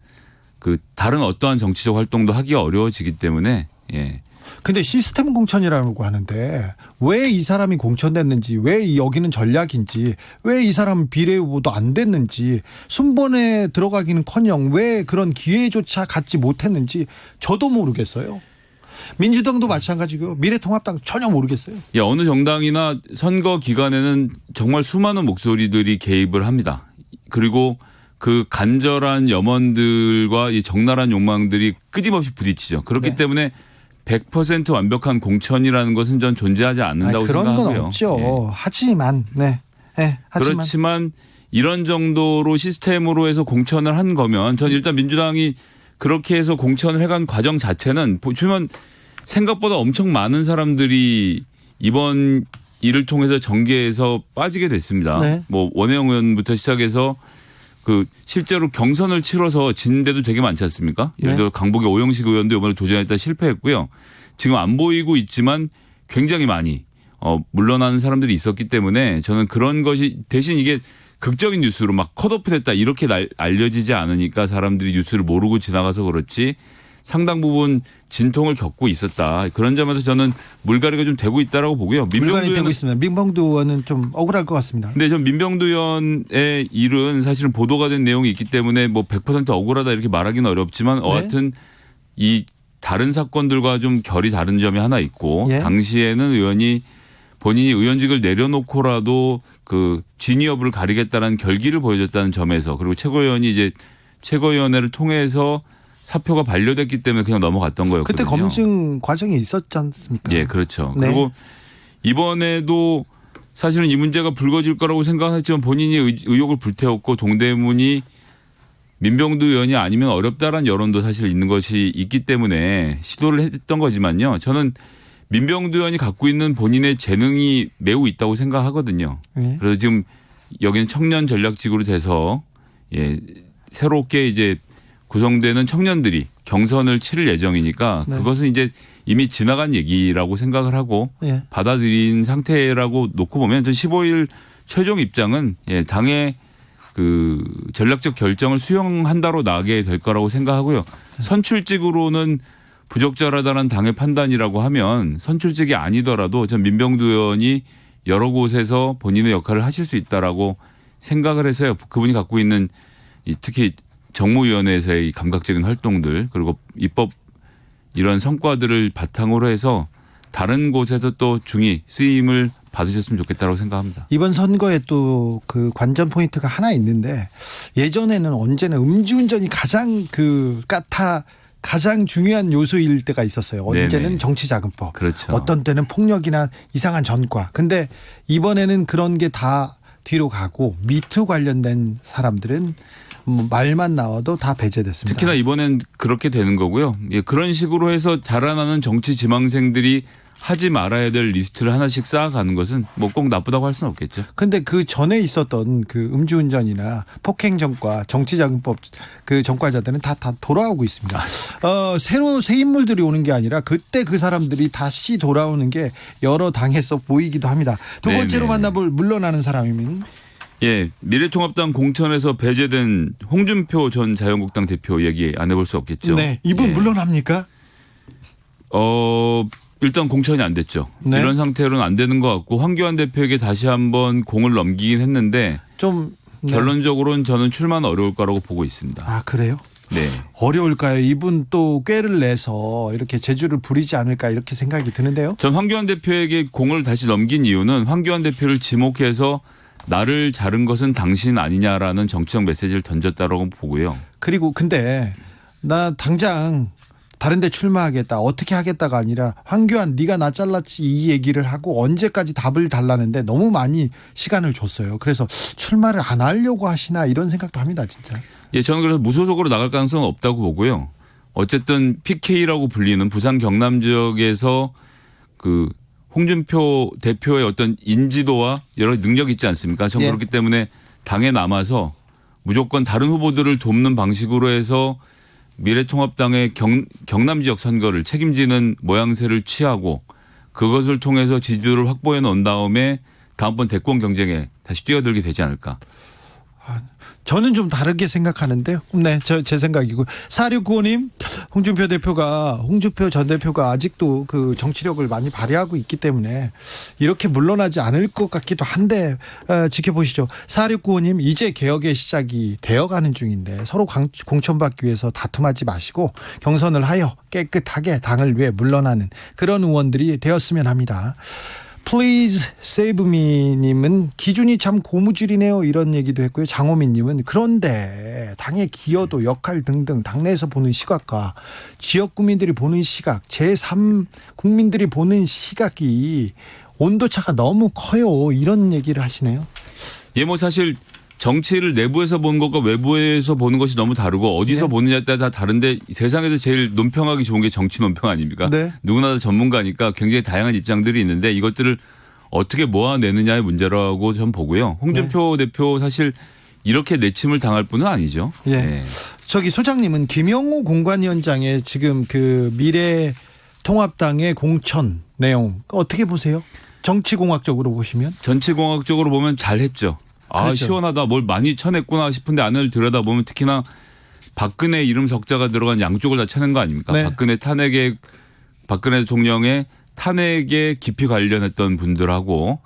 그 다른 어떠한 정치적 활동도 하기가 어려워지기 때문에 예. 근데 시스템 공천이라고 하는데 왜 이 사람이 공천됐는지, 왜 여기는 전략인지, 왜 이 사람은 비례 후보도 안 됐는지, 순번에 들어가기는커녕 왜 그런 기회조차 갖지 못했는지 저도 모르겠어요. 민주당도 마찬가지고요. 미래통합당 전혀 모르겠어요. 예, 어느 정당이나 선거 기간에는 정말 수많은 목소리들이 개입을 합니다. 그리고 그 간절한 염원들과 이 적나라한 욕망들이 끊임없이 부딪히죠. 그렇기 네. 때문에 100% 완벽한 공천이라는 것은 전 존재하지 않는다고 그런 생각하고요. 건 없죠. 예. 하지만 그렇지만 이런 정도로 시스템으로 해서 공천을 한 거면 전 일단 민주당이 그렇게 해서 공천을 해간 과정 자체는 보시면 생각보다 엄청 많은 사람들이 이번 일을 통해서 정계에서 빠지게 됐습니다. 네. 뭐 원혜영 의원부터 시작해서 그 실제로 경선을 치러서 진 데도 되게 많지 않습니까? 예를 들어 강북의 오영식 의원도 이번에 도전했다 실패했고요. 지금 안 보이고 있지만 굉장히 많이 물러나는 사람들이 있었기 때문에 저는 그런 것이 대신 이게 극적인 뉴스로 막 컷오프 됐다 이렇게 알려지지 않으니까 사람들이 뉴스를 모르고 지나가서 그렇지 상당 부분 진통을 겪고 있었다. 그런 점에서 저는 물갈이가 좀 되고 있다라고 보고요. 물갈이 되고 있습니다. 민병두 의원은 좀 억울할 것 같습니다. 근데 전 민병두 의원의 일은 사실은 보도가 된 내용이 있기 때문에 뭐 100% 억울하다 이렇게 말하기는 어렵지만 여하튼 이 다른 사건들과 좀 결이 다른 점이 하나 있고 예. 당시에는 의원이 본인이 의원직을 내려놓고라도 그 진위 여부를 가리겠다는 결기를 보여줬다는 점에서 그리고 최고위원이 이제 최고위원회를 통해서 사표가 반려됐기 때문에 그냥 넘어갔던 거였거든요. 그때 검증 과정이 있었지 않습니까? 예, 그렇죠. 네. 그리고 이번에도 사실은 이 문제가 불거질 거라고 생각했지만 본인이 의혹을 불태웠고 동대문이 민병두 의원이 아니면 어렵다라는 여론도 사실 있는 것이 있기 때문에 시도를 했던 거지만요. 저는 민병두 의원이 갖고 있는 본인의 재능이 매우 있다고 생각하거든요. 네. 그래서 지금 여기는 청년 전략직으로 돼서 예, 새롭게 이제 구성되는 청년들이 경선을 치를 예정이니까 네. 그것은 이제 이미 지나간 얘기라고 생각을 하고 예. 받아들인 상태라고 놓고 보면 전 15일 최종 입장은 예, 당의 그 전략적 결정을 수용한다로 나가게 될 거라고 생각하고요. 선출직으로는 부적절하다는 당의 판단이라고 하면 선출직이 아니더라도 전 민병두 의원이 여러 곳에서 본인의 역할을 하실 수 있다라고 생각을 해서요. 그분이 갖고 있는 특히 정무위원회에서의 감각적인 활동들 그리고 입법 이런 성과들을 바탕으로 해서 다른 곳에서 또 중히 쓰임을 받으셨으면 좋겠다고 생각합니다. 이번 선거에 또 그 관전 포인트가 하나 있는데 예전에는 언제나 음주운전이 가장 가장 중요한 요소일 때가 있었어요. 언제는 네네. 정치자금법, 그렇죠. 어떤 때는 폭력이나 이상한 전과. 근데 이번에는 그런 게 다 뒤로 가고 미투 관련된 사람들은 말만 나와도 다 배제됐습니다. 특히나 이번엔 그렇게 되는 거고요. 예, 그런 식으로 해서 자라나는 정치 지망생들이 하지 말아야 될 리스트를 하나씩 쌓아가는 것은 뭐 꼭 나쁘다고 할 수는 없겠죠. 근데 그 전에 있었던 그 음주운전이나 폭행전과 정치자금법 그 전과자들은 다 돌아오고 있습니다. 새로 새 인물들이 오는 게 아니라 그때 그 사람들이 다시 돌아오는 게 여러 당에서 보이기도 합니다. 두 번째로 만나볼 물러나는 사람이면 예, 미래통합당 공천에서 배제된 홍준표 전 자유한국당 대표 얘기 안 해볼 수 없겠죠. 네, 이분 예. 물러납니까? 일단 공천이 안 됐죠. 네. 이런 상태로는 안 되는 것 같고 황교안 대표에게 다시 한번 공을 넘기긴 했는데 좀 네. 결론적으로는 저는 출마는 어려울 거라고 보고 있습니다. 아 그래요? 네. 어려울까요? 이분 또 꾀를 내서 이렇게 재주를 부리지 않을까 이렇게 생각이 드는데요. 전 황교안 대표에게 공을 다시 넘긴 이유는 황교안 대표를 지목해서 나를 자른 것은 당신 아니냐라는 정치적 메시지를 던졌다라고 보고요. 그리고 근데 나 당장 다른 데 출마하겠다 어떻게 하겠다가 아니라 황교안 네가 나 잘랐지 이 얘기를 하고 언제까지 답을 달라는데 너무 많이 시간을 줬어요. 그래서 출마를 안 하려고 하시나 이런 생각도 합니다. 진짜. 예, 저는 그래서 무소속으로 나갈 가능성은 없다고 보고요. 어쨌든 PK라고 불리는 부산 경남 지역에서 그 홍준표 대표의 어떤 인지도와 여러 능력이 있지 않습니까? 저는 예. 그렇기 때문에 당에 남아서 무조건 다른 후보들을 돕는 방식으로 해서 미래통합당의 경남 지역 선거를 책임지는 모양새를 취하고 그것을 통해서 지지도를 확보해 놓은 다음에 다음번 대권 경쟁에 다시 뛰어들게 되지 않을까. 저는 좀 다르게 생각하는데요. 네, 제 생각이고. 4695님, 홍준표 전 대표가 아직도 그 정치력을 많이 발휘하고 있기 때문에 이렇게 물러나지 않을 것 같기도 한데 지켜보시죠. 4695님, 이제 개혁의 시작이 되어가는 중인데 서로 공천받기 위해서 다툼하지 마시고 경선을 하여 깨끗하게 당을 위해 물러나는 그런 의원들이 되었으면 합니다. Please save me 님은 기준이 참 고무줄이네요 이런 얘기도 했고요. 장호민 님은 그런데 당의 기여도 역할 등등 당내에서 보는 시각과 지역 국민들이 보는 시각 제3 국민들이 보는 시각이 온도차가 너무 커요 이런 얘기를 하시네요. 예, 뭐 사실 정치를 내부에서 보는 것과 외부에서 보는 것이 너무 다르고 어디서 네. 보느냐에 따라 다 다른데 세상에서 제일 논평하기 좋은 게 정치 논평 아닙니까? 네. 누구나 다 전문가니까 굉장히 다양한 입장들이 있는데 이것들을 어떻게 모아내느냐의 문제라고 전 보고요. 홍준표 대표 사실 이렇게 내침을 당할 분은 아니죠. 예. 네. 저기 소장님은 김영호 공관위원장의 지금 그 미래통합당의 공천 내용 어떻게 보세요? 정치공학적으로 보시면? 정치공학적으로 보면 잘했죠. 아, 그렇죠. 시원하다. 뭘 많이 쳐냈구나 싶은데 안을 들여다보면 특히나 박근혜 이름 석자가 들어간 양쪽을 다 쳐낸 거 아닙니까? 네. 박근혜 대통령의 탄핵에 깊이 관련했던 분들하고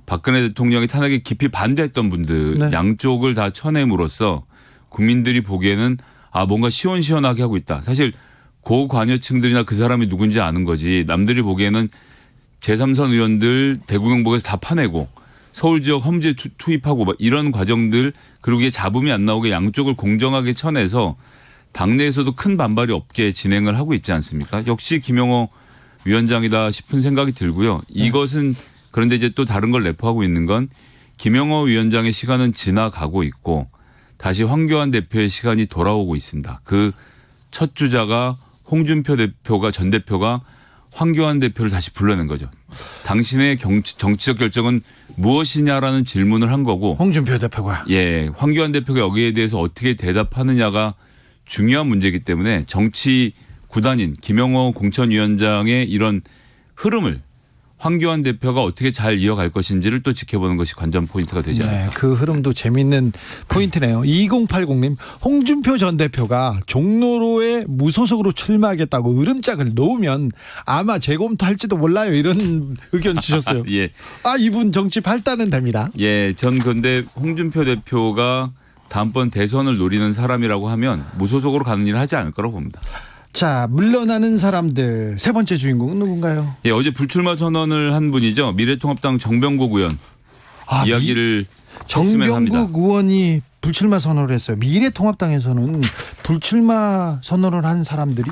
박근혜 대통령의 탄핵에 깊이 반대했던 분들 네. 양쪽을 다 쳐냄으로써 국민들이 보기에는 아, 뭔가 시원시원하게 하고 있다. 사실 고관여층들이나 그 사람이 누군지 아는 거지 남들이 보기에는 제3선 의원들 대구 경북에서 다 파내고 서울 지역 험지에 투입하고 막 이런 과정들 그리고 이게 잡음이 안 나오게 양쪽을 공정하게 쳐내서 당내에서도 큰 반발이 없게 진행을 하고 있지 않습니까? 역시 김영호 위원장이다 싶은 생각이 들고요. 이것은 그런데 이제 또 다른 걸 내포하고 있는 건 김영호 위원장의 시간은 지나가고 있고 다시 황교안 대표의 시간이 돌아오고 있습니다. 그 첫 주자가 홍준표 대표가 전 대표가 황교안 대표를 다시 불러낸 거죠. 당신의 정치적 결정은 무엇이냐라는 질문을 한 거고 홍준표 대표가. 예, 황교안 대표가 여기에 대해서 어떻게 대답하느냐가 중요한 문제이기 때문에 정치 구단인 김영호 공천위원장의 이런 흐름을 황교안 대표가 어떻게 잘 이어갈 것인지를 또 지켜보는 것이 관전 포인트가 되지 않을까. 네, 그 흐름도 재밌는 포인트네요. 2080님, 홍준표 전 대표가 종로로에 무소속으로 출마하겠다고 으름장을 놓으면 아마 재검토할지도 몰라요. 이런 의견 주셨어요. 예. 아, 이분 정치 발단은 됩니다. 예, 전 근데 홍준표 대표가 다음번 대선을 노리는 사람이라고 하면 무소속으로 가는 일을 하지 않을 거라고 봅니다. 자, 물러나는 사람들 세 번째 주인공은 누군가요? 예, 어제 불출마 선언을 한 분이죠. 미래통합당 정병국 의원 이야기를 했으면 합니다. 정병국 의원이 불출마 선언을 했어요. 미래통합당에서는 불출마 선언을 한 사람들이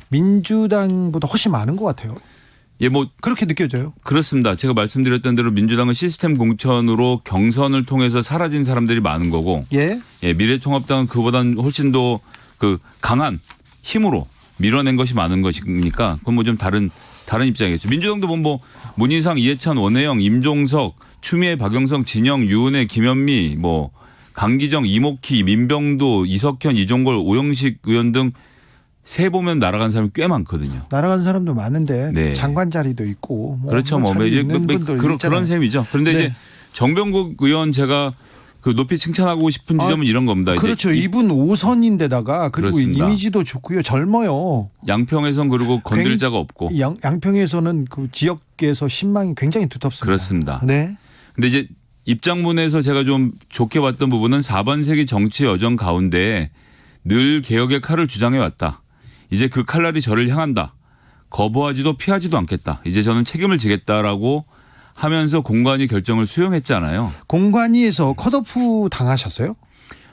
민주당보다 훨씬 많은 것 같아요. 예, 뭐 그렇게 느껴져요. 그렇습니다. 제가 말씀드렸던 대로 민주당은 시스템 공천으로 경선을 통해서 사라진 사람들이 많은 거고, 예. 예, 미래통합당은 그보다는 훨씬 더 그 강한 힘으로 밀어낸 것이 많은 것이니까 그건 뭐 좀 다른 다른 입장이겠죠. 민주당도 뭐 문희상, 이해찬, 원혜영, 임종석, 추미애, 박영성, 진영, 유은혜, 김현미, 뭐 강기정, 이목희, 민병도, 이석현, 이종걸, 오영식 의원 등 세 보면 날아간 사람이 꽤 많거든요. 날아간 사람도 많은데 네. 장관 자리도 있고 그렇죠. 뭐 자리 있는 분들 그런 셈이죠. 그런데 네. 이제 정병국 의원 제가 그 높이 칭찬하고 싶은 지점은 이런 겁니다. 그렇죠. 이제 이분 5선인데다가 그리고 그렇습니다. 이미지도 좋고요. 젊어요. 양평에선 그리고 건들 자가 없고 양평에서는 그 지역에서 신망이 굉장히 두텁습니다. 그렇습니다. 네. 근데 이제 입장문에서 제가 좀 좋게 봤던 부분은 4반세기 정치 여정 가운데 늘 개혁의 칼을 주장해 왔다. 이제 그 칼날이 저를 향한다. 거부하지도 피하지도 않겠다. 이제 저는 책임을 지겠다라고 하면서 공관위 결정을 수용했잖아요. 공관위에서 컷오프 당하셨어요?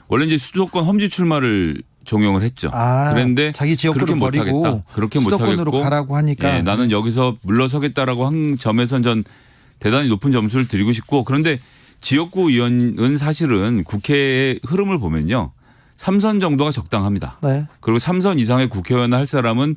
원래 이제 수도권 험지 출마를 종용을 했죠. 그런데 자기 지역구를 그렇게 버리고 못하겠다. 그렇게 수도권으로 못하겠고 가라고 하니까 예, 나는 여기서 물러서겠다라고 한 점에선 전 대단히 높은 점수를 드리고 싶고 그런데 지역구 의원은 사실은 국회의 흐름을 보면요. 3선 정도가 적당합니다. 네. 그리고 3선 이상의 국회의원을 할 사람은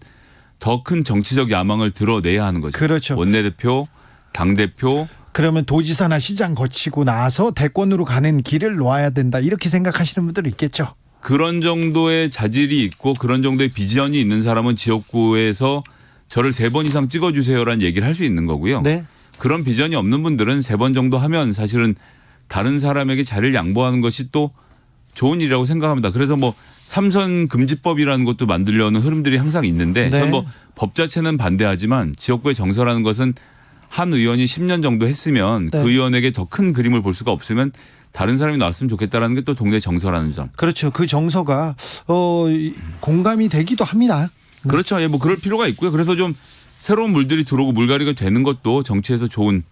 더 큰 정치적 야망을 드러내야 하는 거죠. 그렇죠. 원내대표, 당대표. 그러면 도지사나 시장 거치고 나서 대권으로 가는 길을 놓아야 된다. 이렇게 생각하시는 분들 있겠죠. 그런 정도의 자질이 있고 그런 정도의 비전이 있는 사람은 지역구에서 저를 3번 이상 찍어주세요라는 얘기를 할 수 있는 거고요. 네. 그런 비전이 없는 분들은 3번 정도 하면 사실은 다른 사람에게 자리를 양보하는 것이 또 좋은 일이라고 생각합니다. 그래서 뭐 3선 금지법이라는 것도 만들려는 흐름들이 항상 있는데 네. 전 뭐 법 자체는 반대하지만 지역구의 정서라는 것은 한 의원이 10년 정도 했으면 네. 그 의원에게 더 큰 그림을 볼 수가 없으면 다른 사람이 나왔으면 좋겠다라는 게 또 동네 정서라는 점. 그렇죠. 그 정서가 공감이 되기도 합니다. 그렇죠. 예, 뭐 그럴 필요가 있고요. 그래서 좀 새로운 물들이 들어오고 물갈이가 되는 것도 정치에서 좋은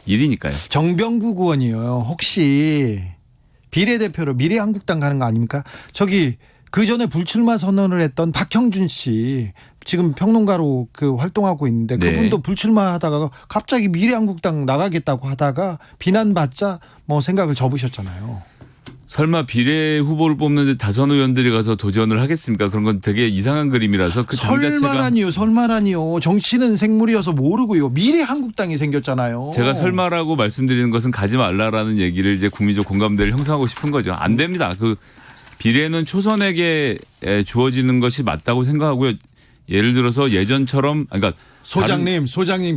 일이니까요. 정병국 의원이요. 혹시 비례대표로 미래한국당 가는 거 아닙니까? 저기 그 전에 불출마 선언을 했던 박형준 씨 지금 평론가로 그 활동하고 있는데 네. 그분도 불출마하다가 갑자기 미래한국당 나가겠다고 하다가 비난받자 뭐 생각을 접으셨잖아요. 설마 비례 후보를 뽑는데 다선 의원들이 가서 도전을 하겠습니까? 그런 건 되게 이상한 그림이라서 그 당 자체가 설마라니요. 정치는 생물이어서 모르고요. 미래한국당이 생겼잖아요. 제가 설마라고 말씀드리는 것은 가지 말라라는 얘기를 이제 국민적 공감대를 형성하고 싶은 거죠. 안 됩니다. 그 비례는 초선에게 주어지는 것이 맞다고 생각하고요. 예를 들어서 예전처럼 그러니까 소장님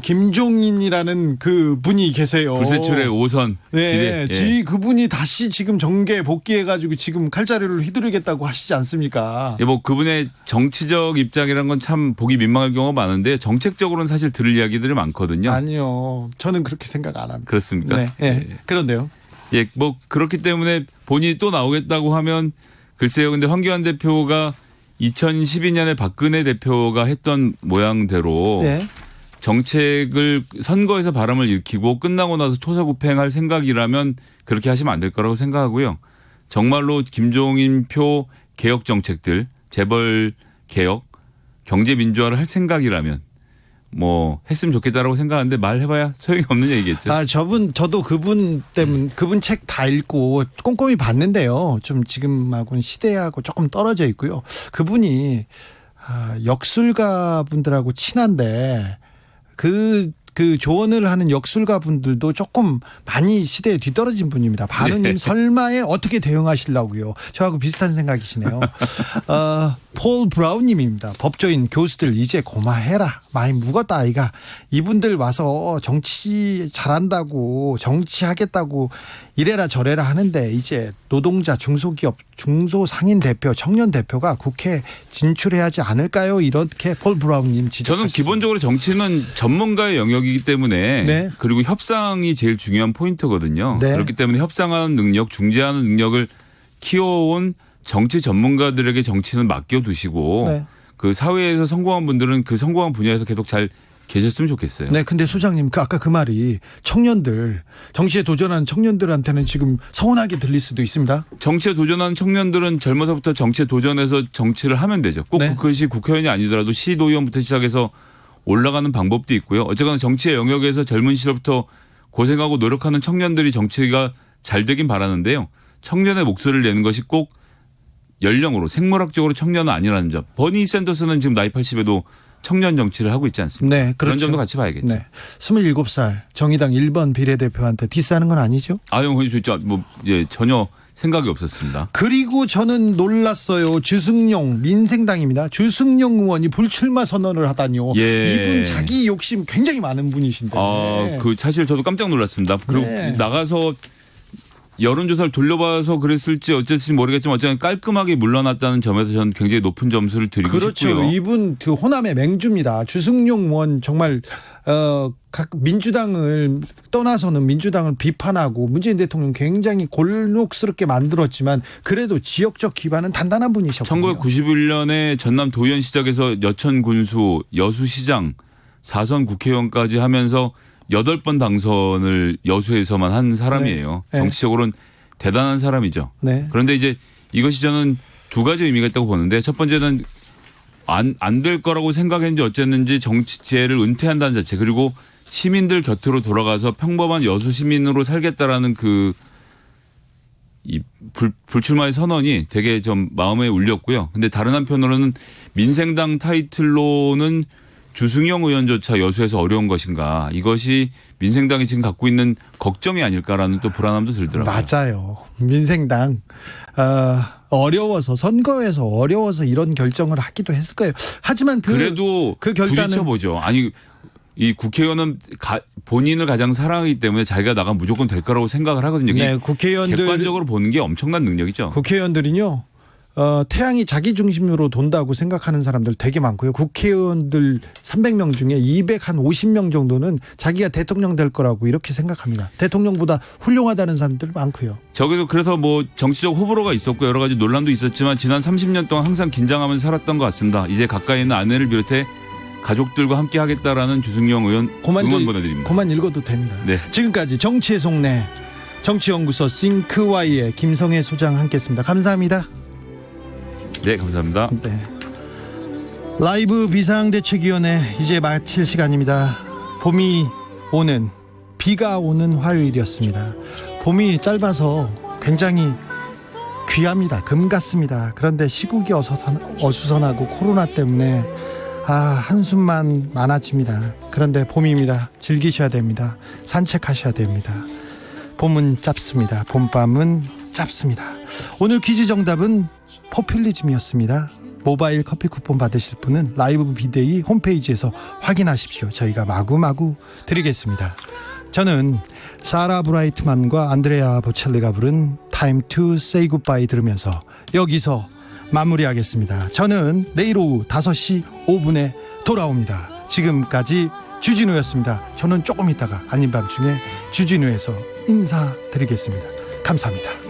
김종인이라는 그 분이 계세요. 불세출의 5선 네, 비례. 그분이 다시 지금 정계 복귀해가지고 지금 칼자루를 휘두르겠다고 하시지 않습니까? 뭐 그분의 정치적 입장이란 건 참 보기 민망할 경우가 많은데 정책적으로는 사실 들을 이야기들이 많거든요. 아니요, 저는 그렇게 생각 안 합니다. 그렇습니까? 네, 네. 그런데요. 예, 뭐 그렇기 때문에 본인이 또 나오겠다고 하면 글쎄요. 근데 황교안 대표가 2012년에 박근혜 대표가 했던 모양대로 네. 정책을 선거에서 바람을 일으키고 끝나고 나서 토사구팽할 생각이라면 그렇게 하시면 안 될 거라고 생각하고요. 정말로 김종인 표 개혁 정책들, 재벌 개혁, 경제 민주화를 할 생각이라면 뭐 했으면 좋겠다라고 생각하는데 말해봐야 소용이 없는 얘기겠죠. 저도 그분 때문에 그분 책 다 읽고 꼼꼼히 봤는데요. 좀 지금하고는 시대하고 조금 떨어져 있고요. 그분이 역술가 분들하고 친한데 그 조언을 하는 역술가 분들도 조금 많이 시대에 뒤떨어진 분입니다. 반우님 네. 설마에 어떻게 대응하시려고요? 저하고 비슷한 생각이시네요. 폴 브라운님입니다. 법조인 교수들 이제 고마해라. 많이 묵었다 아이가. 이분들 와서 정치 잘한다고 정치하겠다고 이래라 저래라 하는데 이제 노동자 중소기업 중소상인 대표 청년 대표가 국회 진출해야 하지 않을까요? 이렇게 폴 브라운님 지적하셨습니다. 저는 기본적으로 정치는 전문가의 영역이기 때문에 네. 그리고 협상이 제일 중요한 포인트거든요. 네. 그렇기 때문에 협상하는 능력, 중재하는 능력을 키워온 정치 전문가들에게 정치는 맡겨두시고 네. 그 사회에서 성공한 분들은 그 성공한 분야에서 계속 잘 계셨으면 좋겠어요. 네, 근데 소장님, 아까 그 말이 청년들, 정치에 도전하는 청년들한테는 지금 서운하게 들릴 수도 있습니다. 정치에 도전하는 청년들은 젊어서부터 정치에 도전해서 정치를 하면 되죠. 꼭 네. 그것이 국회의원이 아니더라도 시도의원부터 시작해서 올라가는 방법도 있고요. 어쨌거나 정치의 영역에서 젊은 시절부터 고생하고 노력하는 청년들이 정치가 잘 되긴 바라는데요. 청년의 목소리를 내는 것이 꼭 연령으로 생물학적으로 청년은 아니라는 점. 버니 샌더스는 지금 나이 80에도 청년 정치를 하고 있지 않습니까? 네, 그런 그렇죠. 점도 같이 봐야겠죠. 네. 27살 정의당 1번 비례대표한테 디스하는 건 아니죠? 아유, 진짜 전혀 생각이 없었습니다. 그리고 저는 놀랐어요. 주승용 민생당입니다. 주승용 의원이 불출마 선언을 하다니요. 예. 이분 자기 욕심 굉장히 많은 분이신데. 사실 저도 깜짝 놀랐습니다. 그리고 네. 나가서 여론조사를 돌려봐서 그랬을지 어쩔지 모르겠지만 어쨌든 깔끔하게 물러났다는 점에서 저는 굉장히 높은 점수를 드리고 그렇죠. 싶고요. 이분 그 호남의 맹주입니다. 주승용 의원 정말 각 민주당을 떠나서는 민주당을 비판하고 문재인 대통령 굉장히 곤혹스럽게 만들었지만 그래도 지역적 기반은 단단한 분이셨거든요. 1991년에 전남 도의원시장에서 여천 군수, 여수시장, 4선 국회의원까지 하면서 8번 당선을 여수에서만 한 사람이에요. 네. 정치적으로는 대단한 사람이죠. 네. 그런데 이제 이것이 저는 두 가지 의미가 있다고 보는데 첫 번째는 안 될 거라고 생각했는지 어쨌는지 정치제를 은퇴한다는 자체 그리고 시민들 곁으로 돌아가서 평범한 여수 시민으로 살겠다라는 이 불출마의 선언이 되게 좀 마음에 울렸고요. 근데 다른 한편으로는 민생당 타이틀로는 주승용 의원조차 여수에서 어려운 것인가 이것이 민생당이 지금 갖고 있는 걱정이 아닐까라는 또 불안함도 들더라고요. 맞아요. 민생당 어려워서 선거에서 어려워서 이런 결정을 하기도 했을 거예요. 하지만 그래도 그 결단은 부딪혀보죠. 아니 이 국회의원은 본인을 가장 사랑하기 때문에 자기가 나가면 무조건 될 거라고 생각을 하거든요. 네, 국회의원들 객관적으로 보는 게 엄청난 능력이죠. 국회의원들은요. 태양이 자기 중심으로 돈다고 생각하는 사람들 되게 많고요. 국회의원들 300명 중에 250명 정도는 자기가 대통령 될 거라고 이렇게 생각합니다. 대통령보다 훌륭하다는 사람들 많고요. 저기도 그래서 뭐 정치적 호불호가 있었고 여러 가지 논란도 있었지만 지난 30년 동안 항상 긴장하면서 살았던 것 같습니다. 이제 가까이 있는 아내를 비롯해 가족들과 함께 하겠다라는 주승용 의원 응원 보내드립니다. 그만 읽어도 됩니다. 네. 지금까지 정치의 속내 정치연구소 싱크와이의 김성애 소장 함께했습니다. 감사합니다. 네, 감사합니다. 네. 라이브 비상대책위원회 이제 마칠 시간입니다. 봄이 오는 비가 오는 화요일이었습니다. 봄이 짧아서 굉장히 귀합니다. 금 같습니다. 그런데 시국이 어수선하고 코로나 때문에 한숨만 많아집니다. 그런데 봄입니다. 즐기셔야 됩니다. 산책하셔야 됩니다. 봄은 짧습니다. 봄밤은 짧습니다. 오늘 퀴즈 정답은 포퓰리즘이었습니다. 모바일 커피 쿠폰 받으실 분은 라이브 비데이 홈페이지에서 확인하십시오. 저희가 마구마구 드리겠습니다. 저는 사라 브라이트만과 안드레아 보첼리가 부른 Time to Say Goodbye 들으면서 여기서 마무리하겠습니다. 저는 내일 오후 5시 5분에 돌아옵니다. 지금까지 주진우였습니다. 저는 조금 있다가 아닌 밤중에 주진우에서 인사드리겠습니다. 감사합니다.